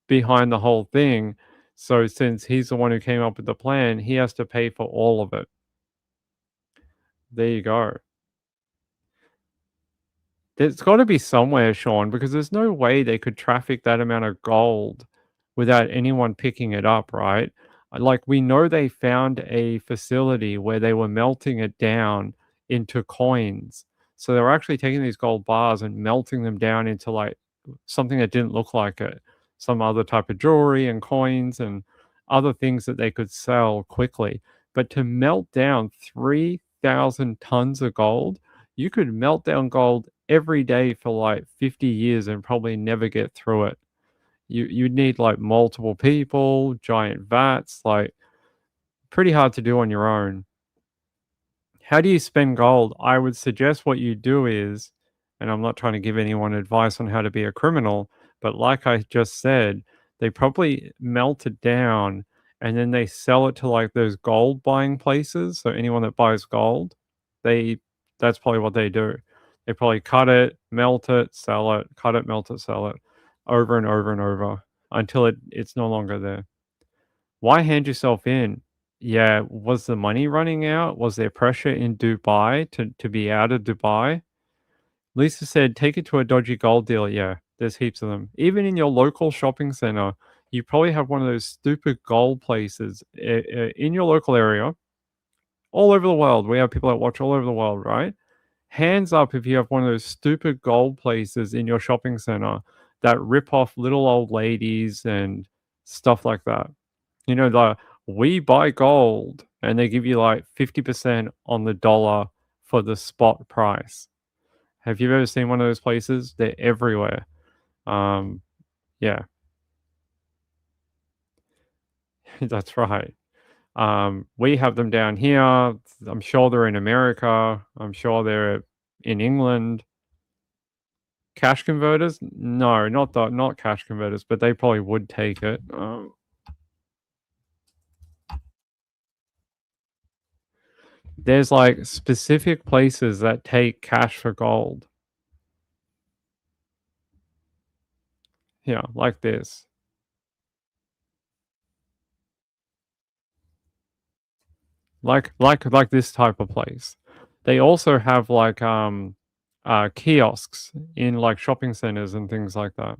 behind the whole thing. So since he's the one who came up with the plan, he has to pay for all of it. There you go. There's got to be somewhere, Sean, because there's no way they could traffic that amount of gold without anyone picking it up, right? Like, we know they found a facility where they were melting it down into coins. So they were actually taking these gold bars and melting them down into like something that didn't look like it, some other type of jewelry and coins and other things that they could sell quickly. But to melt down 3,000 tons of gold, you could melt down gold every day for like 50 years and probably never get through it. You'd need like multiple people, giant vats, like pretty hard to do on your own. How do you spend gold? I would suggest what you do is, and I'm not trying to give anyone advice on how to be a criminal, but like I just said, they probably melt it down and then they sell it to like those gold buying places. So anyone that buys gold, that's probably what they do. They probably cut it, melt it, sell it, cut it, melt it, sell it over and over and over until it's no longer there. Why hand yourself in? Yeah, was the money running out? Was there pressure in Dubai to be out of Dubai? Lisa said, take it to a dodgy gold dealer. Yeah, there's heaps of them. Even in your local shopping center, you probably have one of those stupid gold places in your local area. All over the world. We have people that watch all over the world, right? Hands up if you have one of those stupid gold places in your shopping center that rip off little old ladies and stuff like that. You know, we buy gold and they give you like 50% on the dollar for the spot price. Have you ever seen one of those places? They're everywhere. Yeah. That's right. We have them down here. I'm sure they're in America. I'm sure they're in England. Cash converters? No, not cash converters, but they probably would take it. There's like specific places that take cash for gold. Yeah, like this. Like this type of place. They also have like kiosks in like shopping centers and things like that.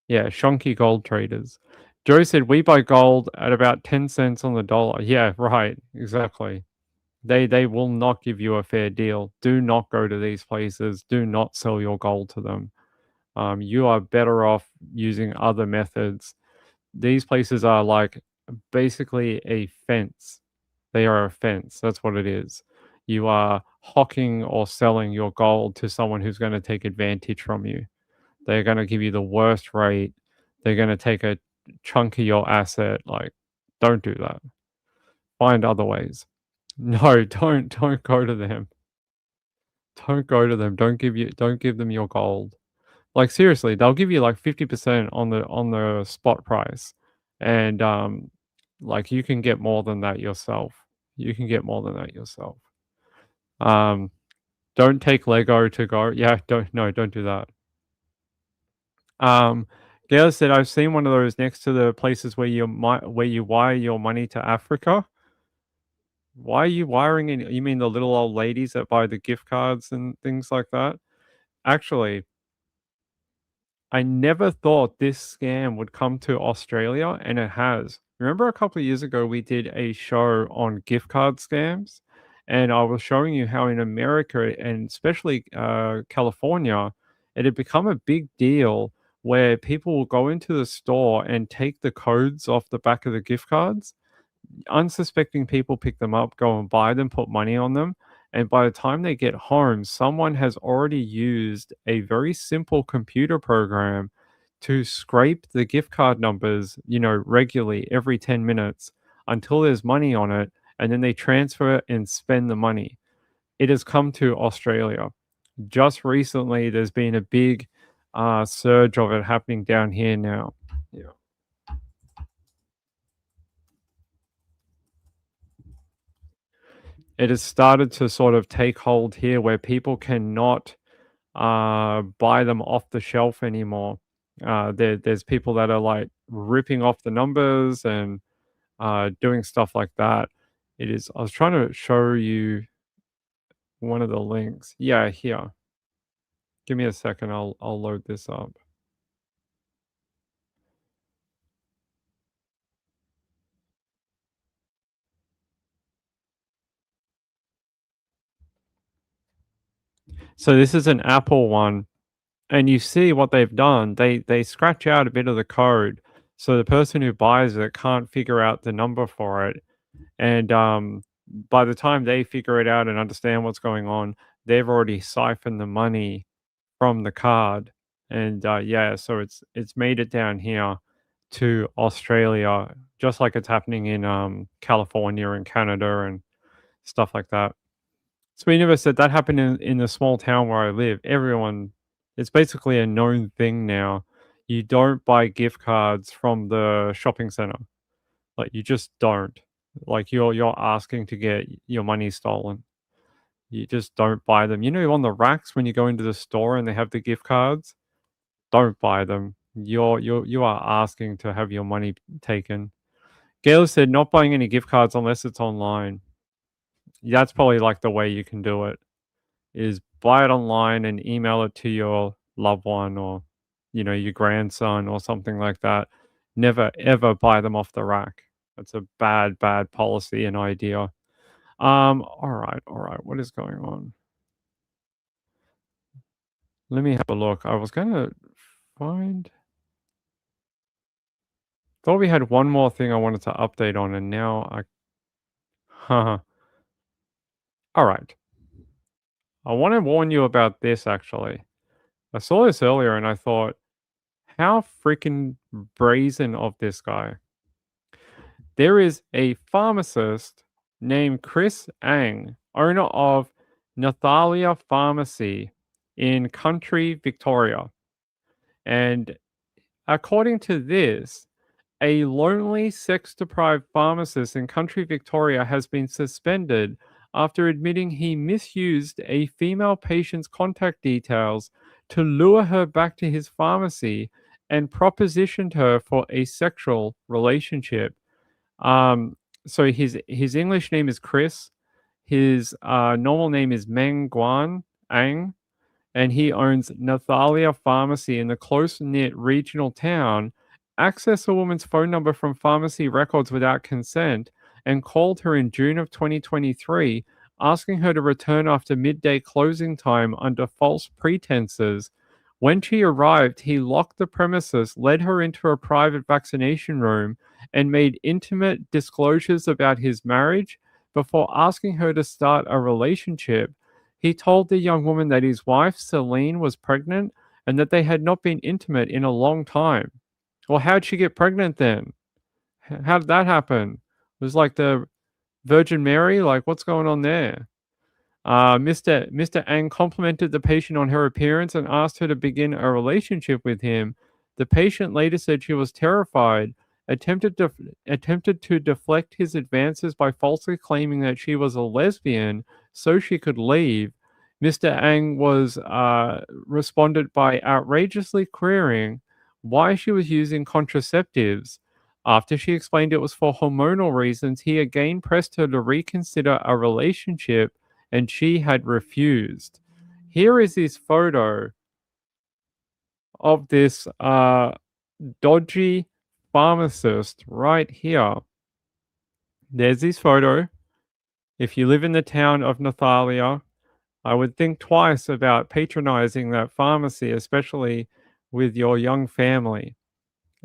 Yeah, shonky gold traders. Joe said we buy gold at about 10 cents on the dollar. Yeah, right, exactly. They will not give you a fair deal. Do not go to these places. Do not sell your gold to them. You are better off using other methods. These places are like basically a fence. They are a fence. That's what it is. You are hawking or selling your gold to someone who's going to take advantage from you. They're going to give you the worst rate. They're going to take a chunk of your asset. Like, don't do that. Find other ways. No, don't go to them. Don't go to them. Don't give them your gold. Like seriously, they'll give you like 50% on the spot price. And like you can get more than that yourself. You can get more than that yourself. Don't take Lego to go. Yeah, don't do that. Gail said I've seen one of those next to the places where you wire your money to Africa. Why are you wiring in? You mean the little old ladies that buy the gift cards and things like that? Actually, I never thought this scam would come to Australia, and it has. Remember a couple of years ago, we did a show on gift card scams, and I was showing you how in America and especially California, it had become a big deal where people will go into the store and take the codes off the back of the gift cards. Unsuspecting people pick them up, go and buy them, put money on them. And by the time they get home, someone has already used a very simple computer program to scrape the gift card numbers, regularly every 10 minutes until there's money on it. And then they transfer it and spend the money. It has come to Australia. Just recently, there's been a big surge of it happening down here now. Yeah. It has started to sort of take hold here where people cannot buy them off the shelf anymore. There's people that are like ripping off the numbers and doing stuff like that. It is. I was trying to show you one of the links. Yeah, here. Give me a second. I'll load this up. So this is an Apple one, and you see what they've done. They scratch out a bit of the code, so the person who buys it can't figure out the number for it. And by the time they figure it out and understand what's going on, they've already siphoned the money from the card. And yeah, so it's made it down here to Australia, just like it's happening in California and Canada and stuff like that. So we never said that happened in the small town where I live. Everyone, it's basically a known thing now. You don't buy gift cards from the shopping center. Like you just don't. Like you're asking to get your money stolen. You just don't buy them. On the racks when you go into the store and they have the gift cards, don't buy them. You are asking to have your money taken. Gail said not buying any gift cards unless it's online. That's probably like the way you can do it. Is buy it online and email it to your loved one or your grandson or something like that. Never ever buy them off the rack. That's a bad policy and idea. All right. What is going on? Let me have a look. I was gonna find. Thought we had one more thing I wanted to update on, and now I. Haha. All right. I want to warn you about this. Actually, I saw this earlier, and I thought, how freaking brazen of this guy. There is a pharmacist named Chris Ang, owner of Nathalia Pharmacy in Country, Victoria. And according to this, a lonely sex-deprived pharmacist in Country, Victoria has been suspended after admitting he misused a female patient's contact details to lure her back to his pharmacy and propositioned her for a sexual relationship. So his English name is Chris. His normal name is Meng Guan, Ang, and he owns Nathalia Pharmacy in the close-knit regional town, accessed a woman's phone number from pharmacy records without consent and called her in June of 2023, asking her to return after midday closing time under false pretenses. When she arrived, he locked the premises, led her into a private vaccination room, and made intimate disclosures about his marriage before asking her to start a relationship. He told the young woman that his wife, Celine, was pregnant and that they had not been intimate in a long time. Well, how'd she get pregnant then? How did that happen? It was like the Virgin Mary? Like, what's going on there? Mr. Ang complimented the patient on her appearance and asked her to begin a relationship with him. The patient later said she was terrified, attempted to deflect his advances by falsely claiming that she was a lesbian so she could leave. Mr. Ang was responded by outrageously querying why she was using contraceptives. After she explained it was for hormonal reasons, he again pressed her to reconsider a relationship, and she had refused. Here is this photo of this dodgy pharmacist right here. There's this photo. If you live in the town of Nathalia, I would think twice about patronizing that pharmacy, especially with your young family.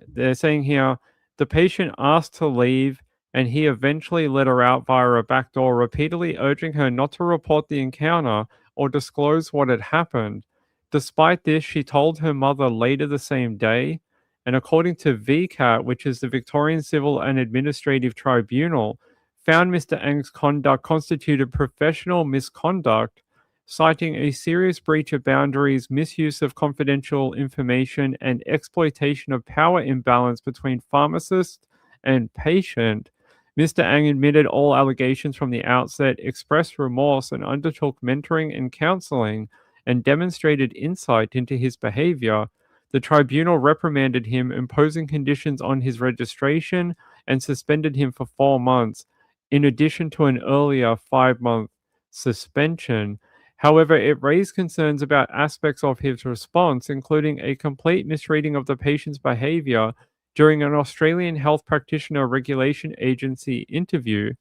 They're saying here, the patient asked to leave and he eventually let her out via a back door, repeatedly urging her not to report the encounter or disclose what had happened. Despite this, she told her mother later the same day, and according to VCAT, which is the Victorian Civil and Administrative Tribunal, found Mr. Ang's conduct constituted professional misconduct, citing a serious breach of boundaries, misuse of confidential information, and exploitation of power imbalance between pharmacist and patient. Mr. Ang admitted all allegations from the outset, expressed remorse, and undertook mentoring and counseling, and demonstrated insight into his behavior. The tribunal reprimanded him, imposing conditions on his registration, and suspended him for 4 months, in addition to an earlier 5-month suspension. However, it raised concerns about aspects of his response, including a complete misreading of the patient's behavior during an Australian Health Practitioner Regulation Agency interview.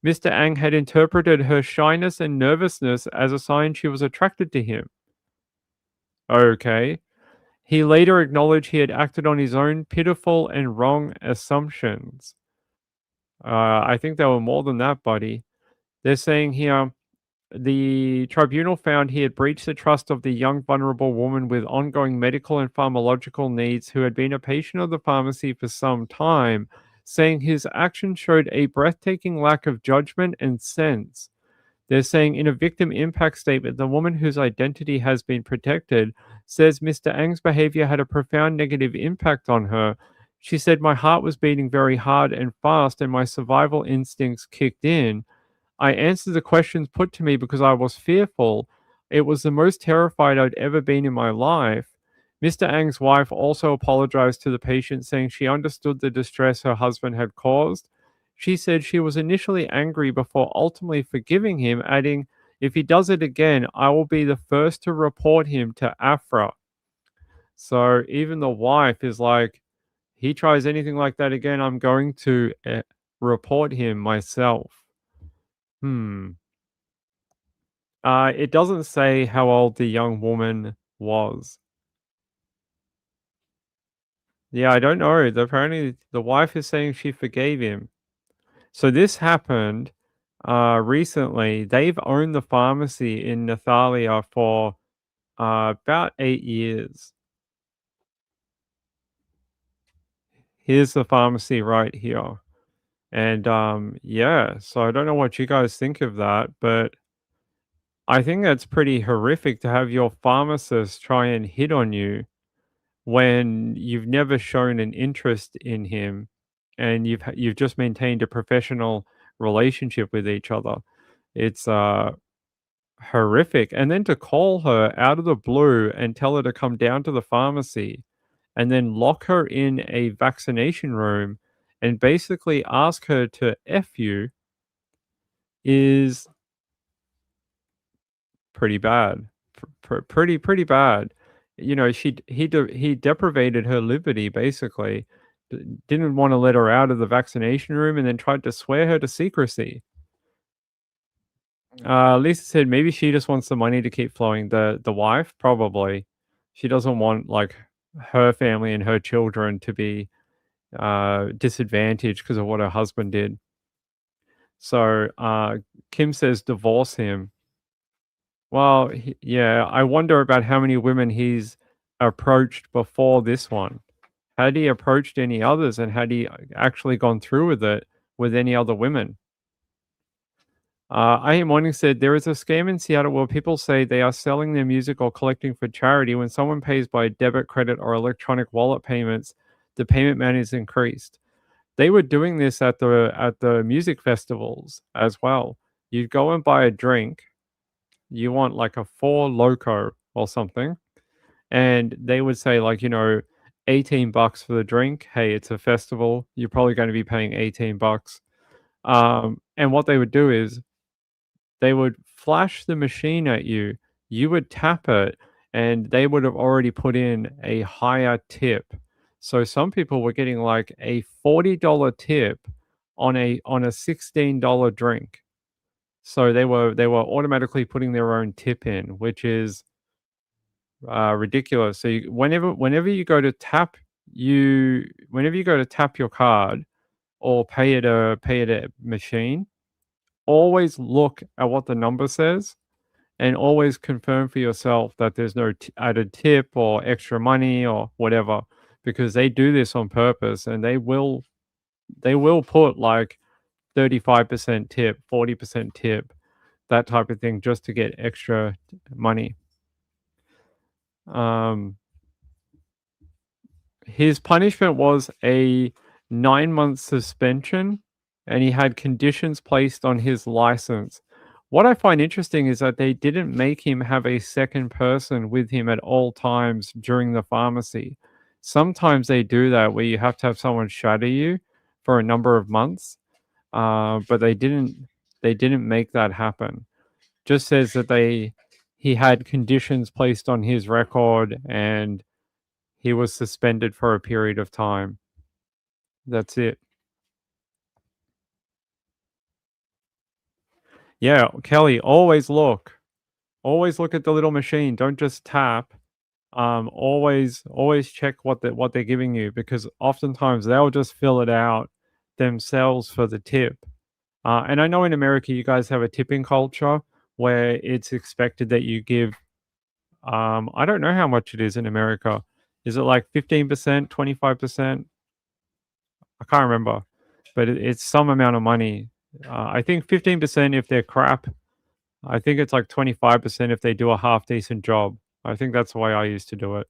Mr. Ang had interpreted her shyness and nervousness as a sign she was attracted to him. Okay. He later acknowledged he had acted on his own pitiful and wrong assumptions. I think there were more than that, buddy. They're saying here, the tribunal found he had breached the trust of the young, vulnerable woman with ongoing medical and pharmacological needs who had been a patient of the pharmacy for some time, saying his actions showed a breathtaking lack of judgment and sense. They're saying in a victim impact statement, the woman whose identity has been protected says Mr. Ang's behavior had a profound negative impact on her. She said, "My heart was beating very hard and fast, and my survival instincts kicked in. I answered the questions put to me because I was fearful. It was the most terrified I'd ever been in my life." Mr. Ang's wife also apologized to the patient, saying she understood the distress her husband had caused. She said she was initially angry before ultimately forgiving him, adding, "If he does it again, I will be the first to report him to AFRA." So even the wife is like, he tries anything like that again, I'm going to report him myself. It doesn't say how old the young woman was. Yeah, I don't know. Apparently, the wife is saying she forgave him. So this happened recently. They've owned the pharmacy in Nathalia for about 8 years. Here's the pharmacy right here. And yeah, so I don't know what you guys think of that, but I think that's pretty horrific to have your pharmacist try and hit on you when you've never shown an interest in him and you've just maintained a professional relationship with each other. It's horrific. And then to call her out of the blue and tell her to come down to the pharmacy and then lock her in a vaccination room and basically ask her to F you is pretty bad, pretty bad. You know, he deprivated her liberty basically. Didn't want to let her out of the vaccination room, and then tried to swear her to secrecy. Lisa said maybe she just wants the money to keep flowing. The wife, probably. She doesn't want like her family and her children to be disadvantaged because of what her husband did. So Kim says divorce him. Well, yeah, I wonder about how many women he's approached before this one. Had he approached any others, and had he actually gone through with it with any other women? I Am Morning said there is a scam in Seattle where people say they are selling their music or collecting for charity. When someone pays by debit, credit, or electronic wallet payments, the payment amount is increased. They were doing this at the music festivals as well. You'd go and buy a drink. You want like a Four Loco or something, and they would say like, you know, $18 for the drink. Hey, it's a festival. You're probably going to be paying $18. And what they would do is they would flash the machine at you. You would tap it, and they would have already put in a higher tip. So some people were getting like a $40 tip on a $16 drink. So they were automatically putting their own tip in, which is ridiculous. So whenever you go to tap your card or pay at a machine, always look at what the number says, and always confirm for yourself that there's no added tip or extra money or whatever, because they do this on purpose, and they will put like 35% tip, 40% tip, that type of thing, just to get extra money. His punishment was a 9-month suspension, and he had conditions placed on his license. What I find interesting is that they didn't make him have a second person with him at all times during the pharmacy. Sometimes they do that where you have to have someone shadow you for a number of months, but they didn't make that happen. Just says that he had conditions placed on his record, and he was suspended for a period of time. That's it. Yeah, Kelly, always look at the little machine. Don't just tap. Always check what they're giving you, because oftentimes they'll just fill it out themselves for the tip. And I know in America you guys have a tipping culture where it's expected that you give. I don't know how much it is in America. Is it like 15%, 25%? I can't remember, but it's some amount of money. I think 15% if they're crap. I think it's like 25% if they do a half decent job. I think that's the way I used to do it.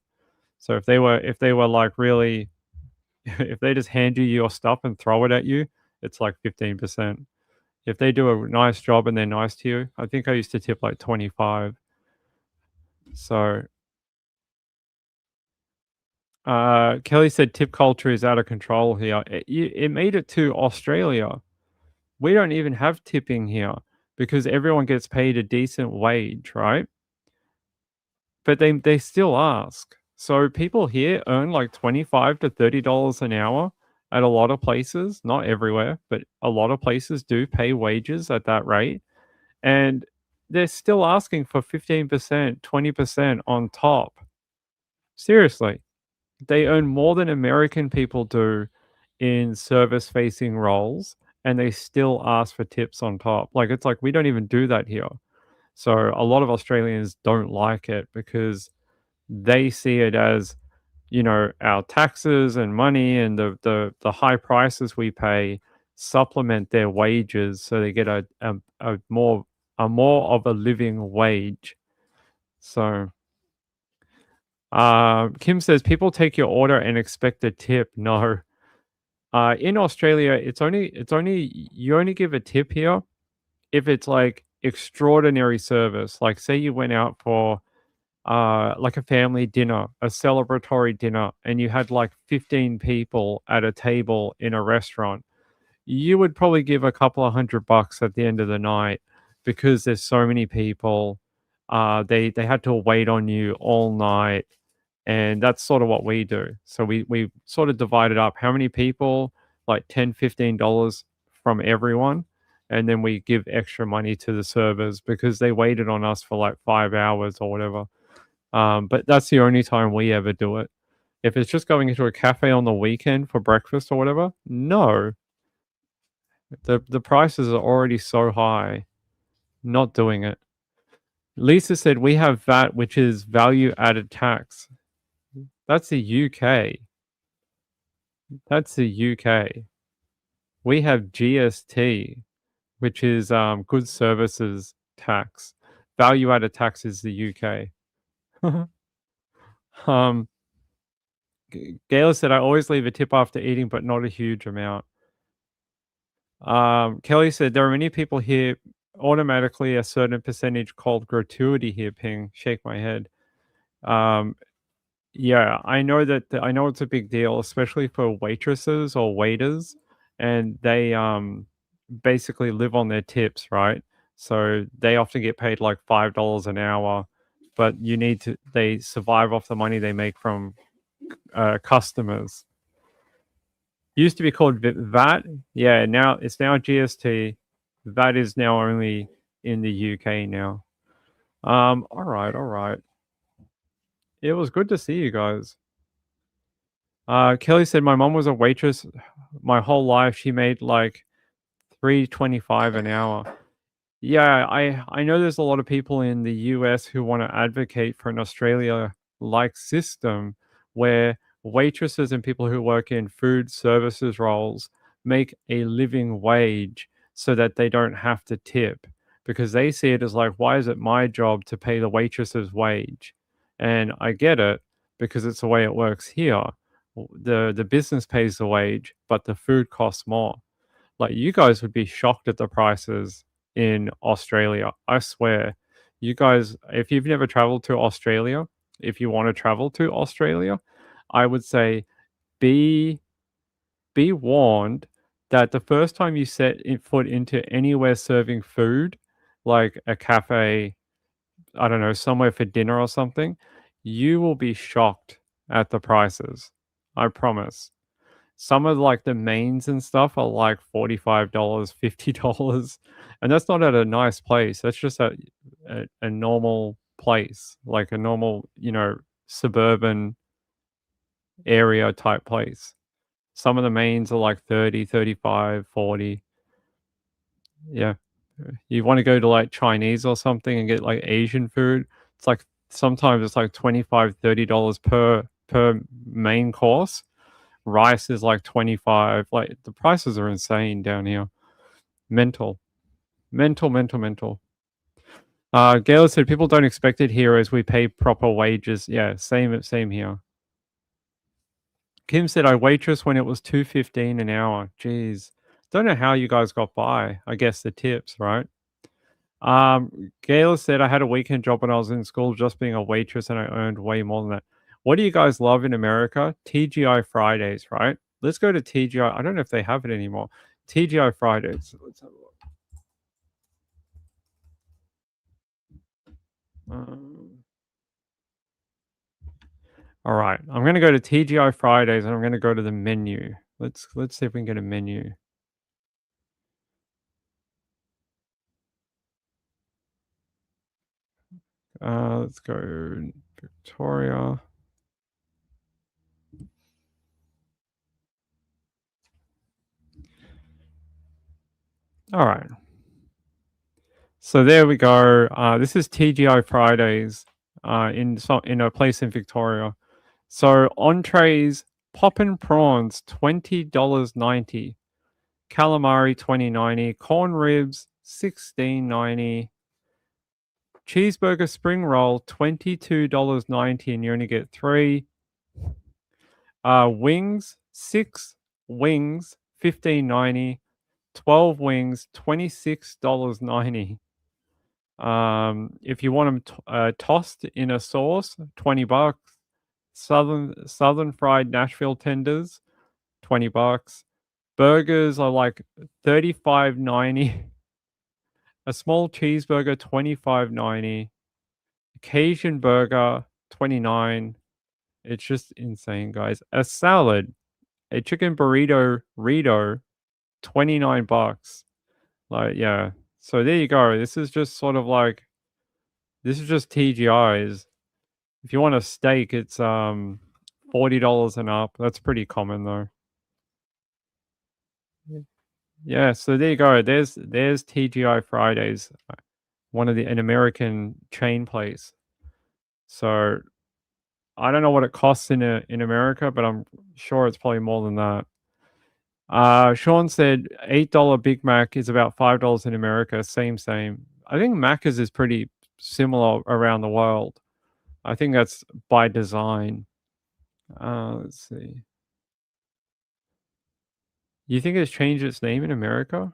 So if they were like really, if they just hand you your stuff and throw it at you, it's like 15%. If they do a nice job and they're nice to you, I think I used to tip like 25. So Kelly said tip culture is out of control here. It made it to Australia. We don't even have tipping here because everyone gets paid a decent wage, right? But they still ask. So people here earn like $25 to $30 an hour at a lot of places, not everywhere, but a lot of places do pay wages at that rate. And they're still asking for 15%, 20% on top. Seriously. They earn more than American people do in service facing roles, and they still ask for tips on top. Like, it's like we don't even do that here. So a lot of Australians don't like it because they see it as, you know, our taxes and money and the high prices we pay supplement their wages, so they get a more of a living wage. So Kim says people take your order and expect a tip. No. In Australia, it's only you only give a tip here if it's like extraordinary service. Like say you went out for like a family dinner, a celebratory dinner, and you had like 15 people at a table in a restaurant. You would probably give a couple of $100 at the end of the night because there's so many people. they had to wait on you all night, and that's sort of what we do. So we sort of divided up how many people, like $10-15 from everyone, and then we give extra money to the servers because they waited on us for like 5 hours or whatever. But that's the only time we ever do it. If it's just going into a cafe on the weekend for breakfast or whatever, no. The prices are already so high. Not doing it. Lisa said we have VAT, which is value added tax. That's the UK. That's the UK. We have GST, which is goods services tax. Value added tax is the UK. Gayla said I always leave a tip after eating, but not a huge amount. Kelly said there are many people here automatically a certain percentage called gratuity here. Ping, shake my head. Yeah, I know that I know it's a big deal, especially for waitresses or waiters, and they basically live on their tips, right? So they often get paid like $5 an hour, but they survive off the money they make from customers. Used to be called VAT. Yeah, now it's now GST. VAT is now only in the UK now. All right. It was good to see you guys. Kelly said my mom was a waitress my whole life. She made like $3.25 an hour. Yeah, I know there's a lot of people in the US who want to advocate for an Australia-like system where waitresses and people who work in food services roles make a living wage so that they don't have to tip, because they see it as like, why is it my job to pay the waitress's wage? And I get it, because it's the way it works here. The business pays the wage, but the food costs more. Like, you guys would be shocked at the prices in Australia. I swear. You guys, if you've never traveled to Australia, if you want to travel to Australia, I would say be warned that the first time you set foot into anywhere serving food, like a cafe, I don't know, somewhere for dinner or something, you will be shocked at the prices. I promise. Some of like the mains and stuff are like $45, $50, and that's not at a nice place. That's just a normal place, like a normal, suburban area type place. Some of the mains are like 30, 35, 40. Yeah. You want to go to like Chinese or something and get like Asian food, it's like sometimes it's like $25, $30 per main course. Rice is like 25. Like, the prices are insane down here. Mental. Gail said people don't expect it here as we pay proper wages. Yeah, same here. Kim said I waitress when it was $2.15 an hour. Jeez. Don't know how you guys got by. I guess the tips, right? Gail said I had a weekend job when I was in school just being a waitress and I earned way more than that. What do you guys love in America? TGI Fridays, right? Let's go to TGI. I don't know if they have it anymore. TGI Fridays. Let's have a look. All right. I'm going to go to TGI Fridays and I'm going to go to the menu. Let's see if we can get a menu. Let's go Victoria. All right. So there we go. This is TGI Fridays in a place in Victoria. So entrees, poppin' prawns, $20.90. Calamari, $20.90. Corn ribs, $16.90. Cheeseburger spring roll, $22.90, and you only get 3. Wings, 6 wings, $15.90. 12 wings, $26.90. If you want them tossed in a sauce, $20. Southern fried Nashville tenders, $20. Burgers are like $35.90. A small cheeseburger, $25.90. Cajun burger, 29. It's just insane, guys. A salad, a chicken burrito, 29 bucks. Like, yeah. So there you go. This is just sort of like, this is just TGI's. If you want a steak, it's $40 and up. That's pretty common though. Yeah, so there you go. There's TGI Fridays, one of an American chain place. So I don't know what it costs in America, but I'm sure it's probably more than that. Sean said $8 Big Mac is about $5 in America. Same. I think Macca's is pretty similar around the world. I think that's by design. Let's see. You think it's changed its name in America?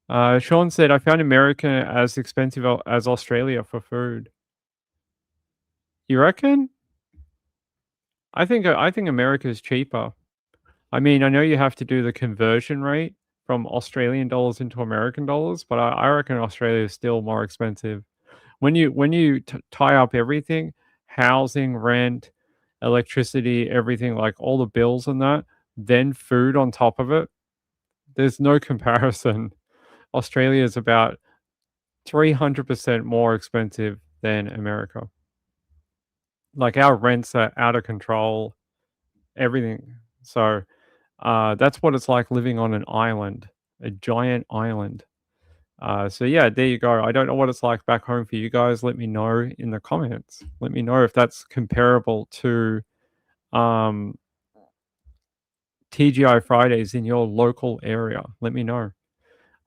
Sean said, I found America as expensive as Australia for food. You reckon? I think America is cheaper. I mean, I know you have to do the conversion rate from Australian dollars into American dollars, but I reckon Australia is still more expensive. When you tie up everything, housing, rent, electricity, everything, like all the bills and that, then food on top of it, there's no comparison. Australia is about 300% more expensive than America. Like our rents are out of control, everything. So that's what it's like living on an island, a giant island. So yeah, there you go. I don't know what it's like back home for you guys. Let me know in the comments. Let me know if that's comparable to TGI Fridays in your local area. Let me know.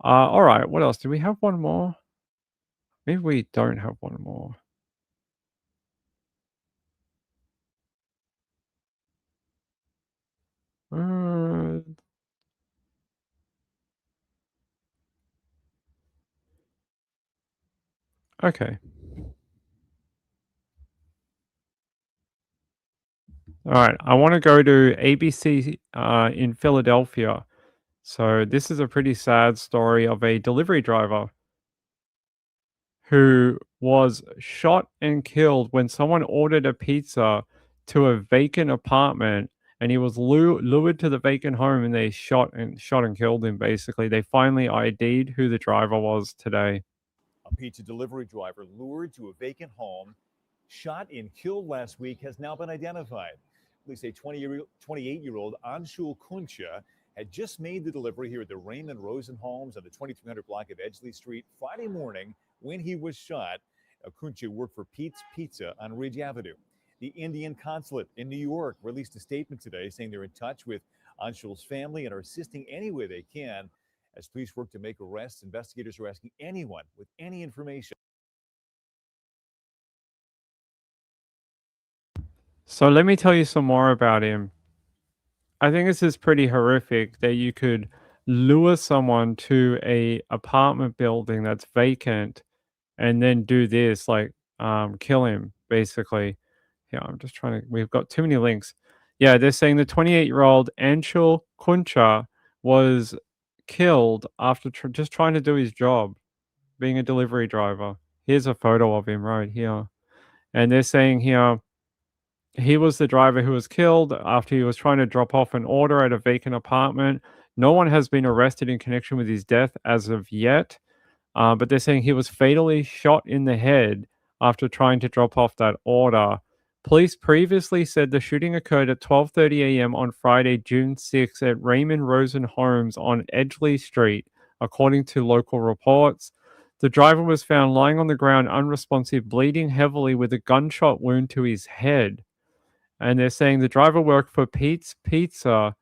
All right, what else? Do we have one more? Maybe we don't have one more. Okay. All right. I want to go to ABC in Philadelphia. So this is a pretty sad story of a delivery driver who was shot and killed when someone ordered a pizza to a vacant apartment, and he was lured to the vacant home, and they shot and killed him. Basically, they finally ID'd who the driver was today.
A pizza delivery driver lured to a vacant home, shot and killed last week, has now been identified. Police say 28-year-old Anshul Kuncha had just made the delivery here at the Raymond Rosen Homes on the 2300 block of Edgeley Street Friday morning when he was shot. Kuncha worked for Pete's Pizza on Ridge Avenue. The Indian Consulate in New York released a statement today saying they're in touch with Anshul's family and are assisting any way they can. As police work to make arrests, investigators are asking anyone with any information.
So let me tell you some more about him. I think this is pretty horrific that you could lure someone to a apartment building that's vacant and then do this, like kill him, basically. Yeah, I'm just trying to, we've got too many links. Yeah, they're saying the 28-year-old Anshul Kuncha was killed after just trying to do his job, being a delivery driver. Here's a photo of him right here. And they're saying here, he was the driver who was killed after he was trying to drop off an order at a vacant apartment. No one has been arrested in connection with his death as of yet, but they're saying he was fatally shot in the head after trying to drop off that order. Police previously said the shooting occurred at 12:30 a.m. on Friday, June 6 at Raymond Rosen Homes on Edgeley Street, according to local reports. The driver was found lying on the ground unresponsive, bleeding heavily with a gunshot wound to his head. And they're saying the driver worked for Pete's Pizza,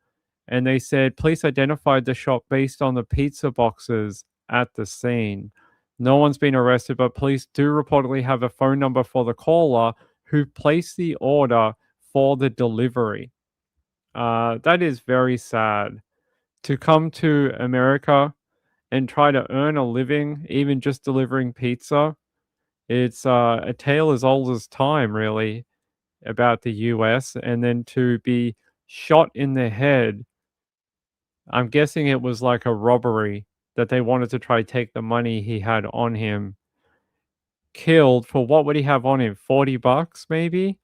and they said police identified the shop based on the pizza boxes at the scene. No one's been arrested, but police do reportedly have a phone number for the caller who placed the order for the delivery. That is very sad. To come to America and try to earn a living, even just delivering pizza, it's a tale as old as time, really, about the US, and then to be shot in the head. I'm guessing it was like a robbery that they wanted to try to take the money he had on him. killed for what would he have on him? $40 maybe?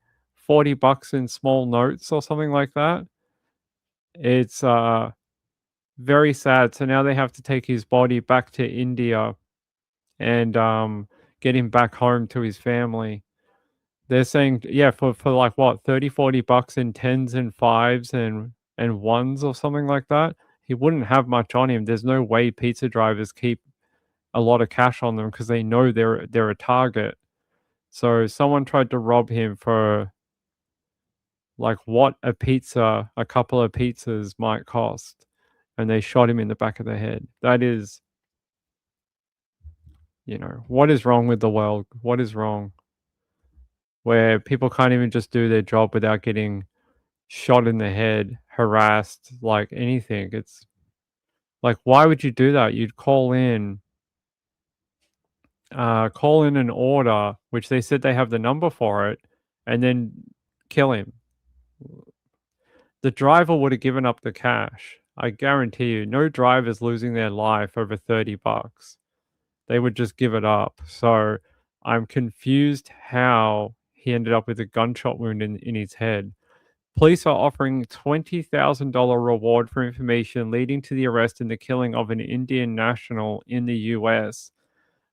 $40 in small notes or something like that. It's very sad. So now they have to take his body back to India and get him back home to his family. They're saying, yeah, for like what, $30-$40 in tens and fives and ones or something like that. He wouldn't have much on him. There's no way pizza drivers keep a lot of cash on them because they know they're a target. So someone tried to rob him for like what a couple of pizzas might cost, and they shot him in the back of the head. That is, what is wrong with the world? What is wrong? Where people can't even just do their job without getting shot in the head, harassed, like anything. It's like, why would you do that? You'd call in an order, which they said they have the number for it, and then kill him. The driver would have given up the cash. I guarantee you, no driver's losing their life over $30. They would just give it up. So I'm confused how he ended up with a gunshot wound in his head. Police are offering $20,000 reward for information leading to the arrest and the killing of an Indian national in the US.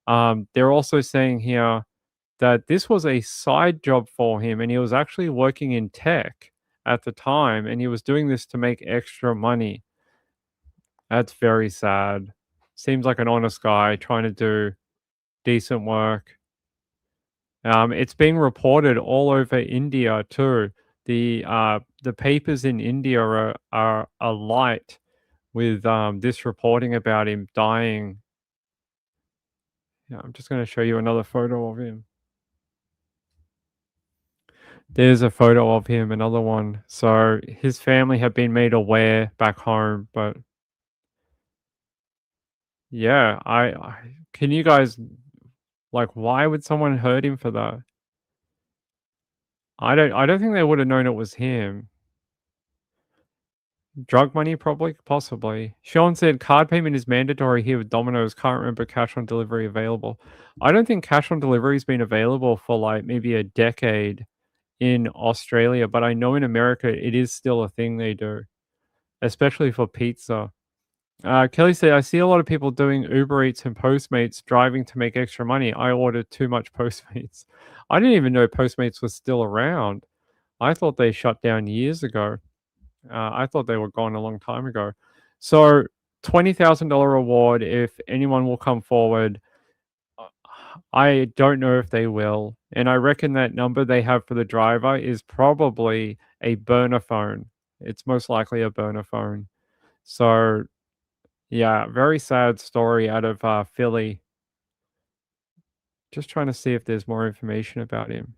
They're also saying here that this was a side job for him, and he was actually working in tech at the time, and he was doing this to make extra money. That's very sad. Seems like an honest guy trying to do decent work. It's being reported all over India too. The papers in India are alight with this reporting about him dying. Yeah, I'm just going to show you another photo of him. There's a photo of him, another one. So his family have been made aware back home, but yeah, I can you guys, like, why would someone hurt him for that? I don't think they would have known it was him. Drug money, probably, possibly. Sean said card payment is mandatory here with Domino's. Can't remember cash on delivery available. I don't think cash on delivery has been available for like maybe a decade in Australia, but I know in America it is still a thing they do, especially for pizza. Kelly said, I see a lot of people doing Uber Eats and Postmates driving to make extra money. I ordered too much Postmates. I didn't even know Postmates was still around. I thought they shut down years ago. I thought they were gone a long time ago. So $20,000 reward if anyone will come forward. I don't know if they will. And I reckon that number they have for the driver is probably a burner phone. It's most likely a burner phone. So, yeah, very sad story out of Philly. Just trying to see if there's more information about him.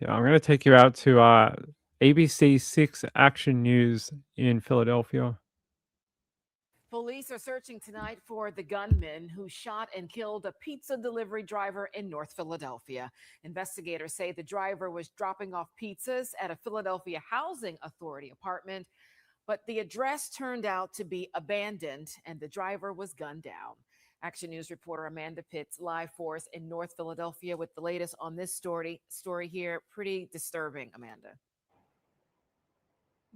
Yeah, I'm going to take you out to ABC 6 Action News in Philadelphia.
Police are searching tonight for the gunman who shot and killed a pizza delivery driver in North Philadelphia. Investigators say the driver was dropping off pizzas at a Philadelphia Housing Authority apartment, but the address turned out to be abandoned and the driver was gunned down. Action News reporter Amanda Pitts live for us in North Philadelphia with the latest on this story here. Pretty disturbing, Amanda.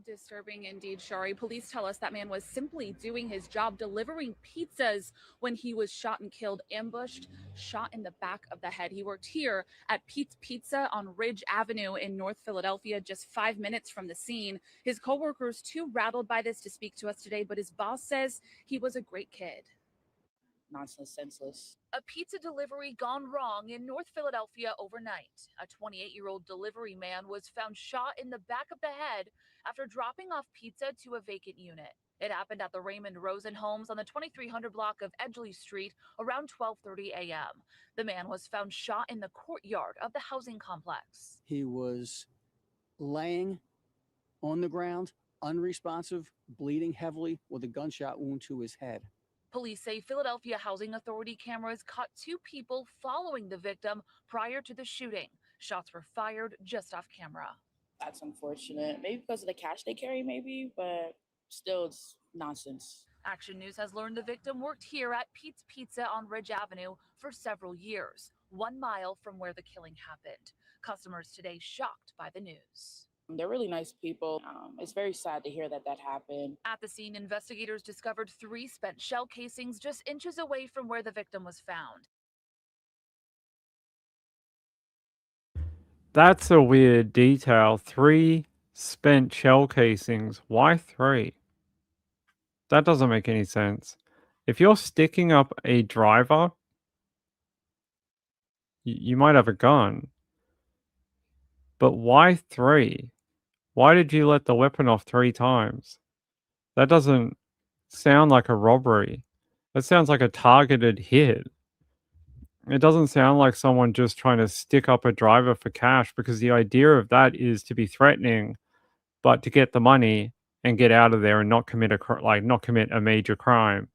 Disturbing indeed, Shari. Police tell us that man was simply doing his job delivering pizzas when he was shot and killed, ambushed, shot in the back of the head. He worked here at Pete's Pizza on Ridge Avenue in North Philadelphia, just 5 minutes from the scene. His coworkers too rattled by this to speak to us today, but his boss says he was a great kid.
Nonsense, senseless.
A pizza delivery gone wrong in North Philadelphia overnight. A 28-year-old delivery man was found shot in the back of the head after dropping off pizza to a vacant unit. It happened at the Raymond Rosen Homes on the 2300 block of Edgley Street around 12:30 a.m. The man was found shot in the courtyard of the housing complex.
He was laying on the ground, unresponsive, bleeding heavily with a gunshot wound to his head.
Police say Philadelphia Housing Authority cameras caught two people following the victim prior to the shooting. Shots were fired just off camera.
That's unfortunate. Maybe because of the cash they carry, maybe, but still, it's nonsense.
Action News has learned the victim worked here at Pete's Pizza on Ridge Avenue for several years, 1 mile from where the killing happened. Customers today shocked by the news.
They're really nice people. It's very sad to hear that happened.
At the scene, investigators discovered 3 spent shell casings just inches away from where the victim was found.
That's a weird detail. 3 spent shell casings. Why 3? That doesn't make any sense. If you're sticking up a driver, you might have a gun. But why 3? Why did you let the weapon off 3 times? That doesn't sound like a robbery. That sounds like a targeted hit. It doesn't sound like someone just trying to stick up a driver for cash, because the idea of that is to be threatening, but to get the money and get out of there and not commit a major crime.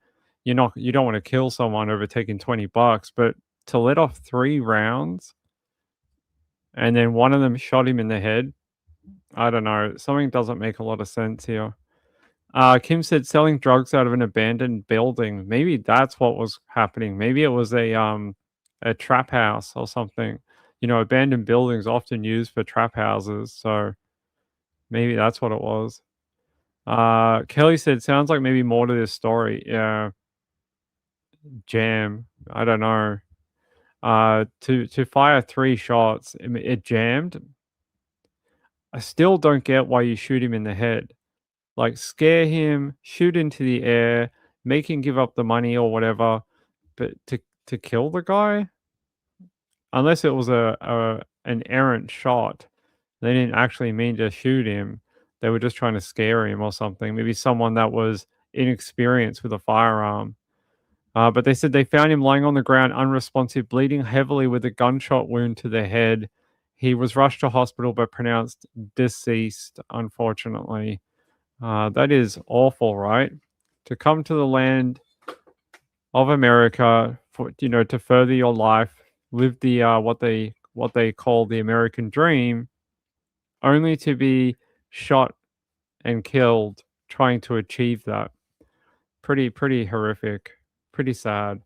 You don't want to kill someone over taking $20, but to let off 3 rounds and then one of them shot him in the head, I don't know. Something doesn't make a lot of sense here. Kim said selling drugs out of an abandoned building. Maybe that's what was happening. Maybe it was a trap house or something. You know, abandoned buildings often used for trap houses, so maybe that's what it was. Kelly said, sounds like maybe more to this story. Yeah. Jam. I don't know. To fire 3 shots, it jammed. I still don't get why you shoot him in the head. Like, scare him, shoot into the air, make him give up the money or whatever, but to kill the guy? Unless it was an errant shot. They didn't actually mean to shoot him. They were just trying to scare him or something. Maybe someone that was inexperienced with a firearm. But they said they found him lying on the ground, unresponsive, bleeding heavily with a gunshot wound to the head. He was rushed to hospital but pronounced deceased, unfortunately. That is awful, right? To come to the land of America for, to further your life, live the what they call the American dream, only to be shot and killed trying to achieve that. Pretty horrific, pretty sad.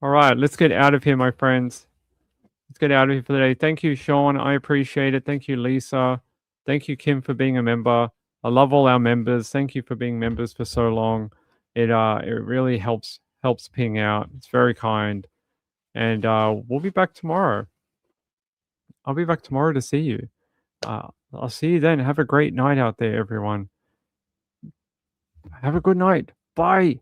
All right, let's get out of here, my friends. Let's get out of here for the day. Thank you, Sean. I appreciate it. Thank you, Lisa. Thank you, Kim, for being a member. I love all our members. Thank you for being members for so long. It really helps Ping out. It's very kind. And we'll be back tomorrow. I'll be back tomorrow to see you. I'll see you then. Have a great night out there, everyone. Have a good night. Bye.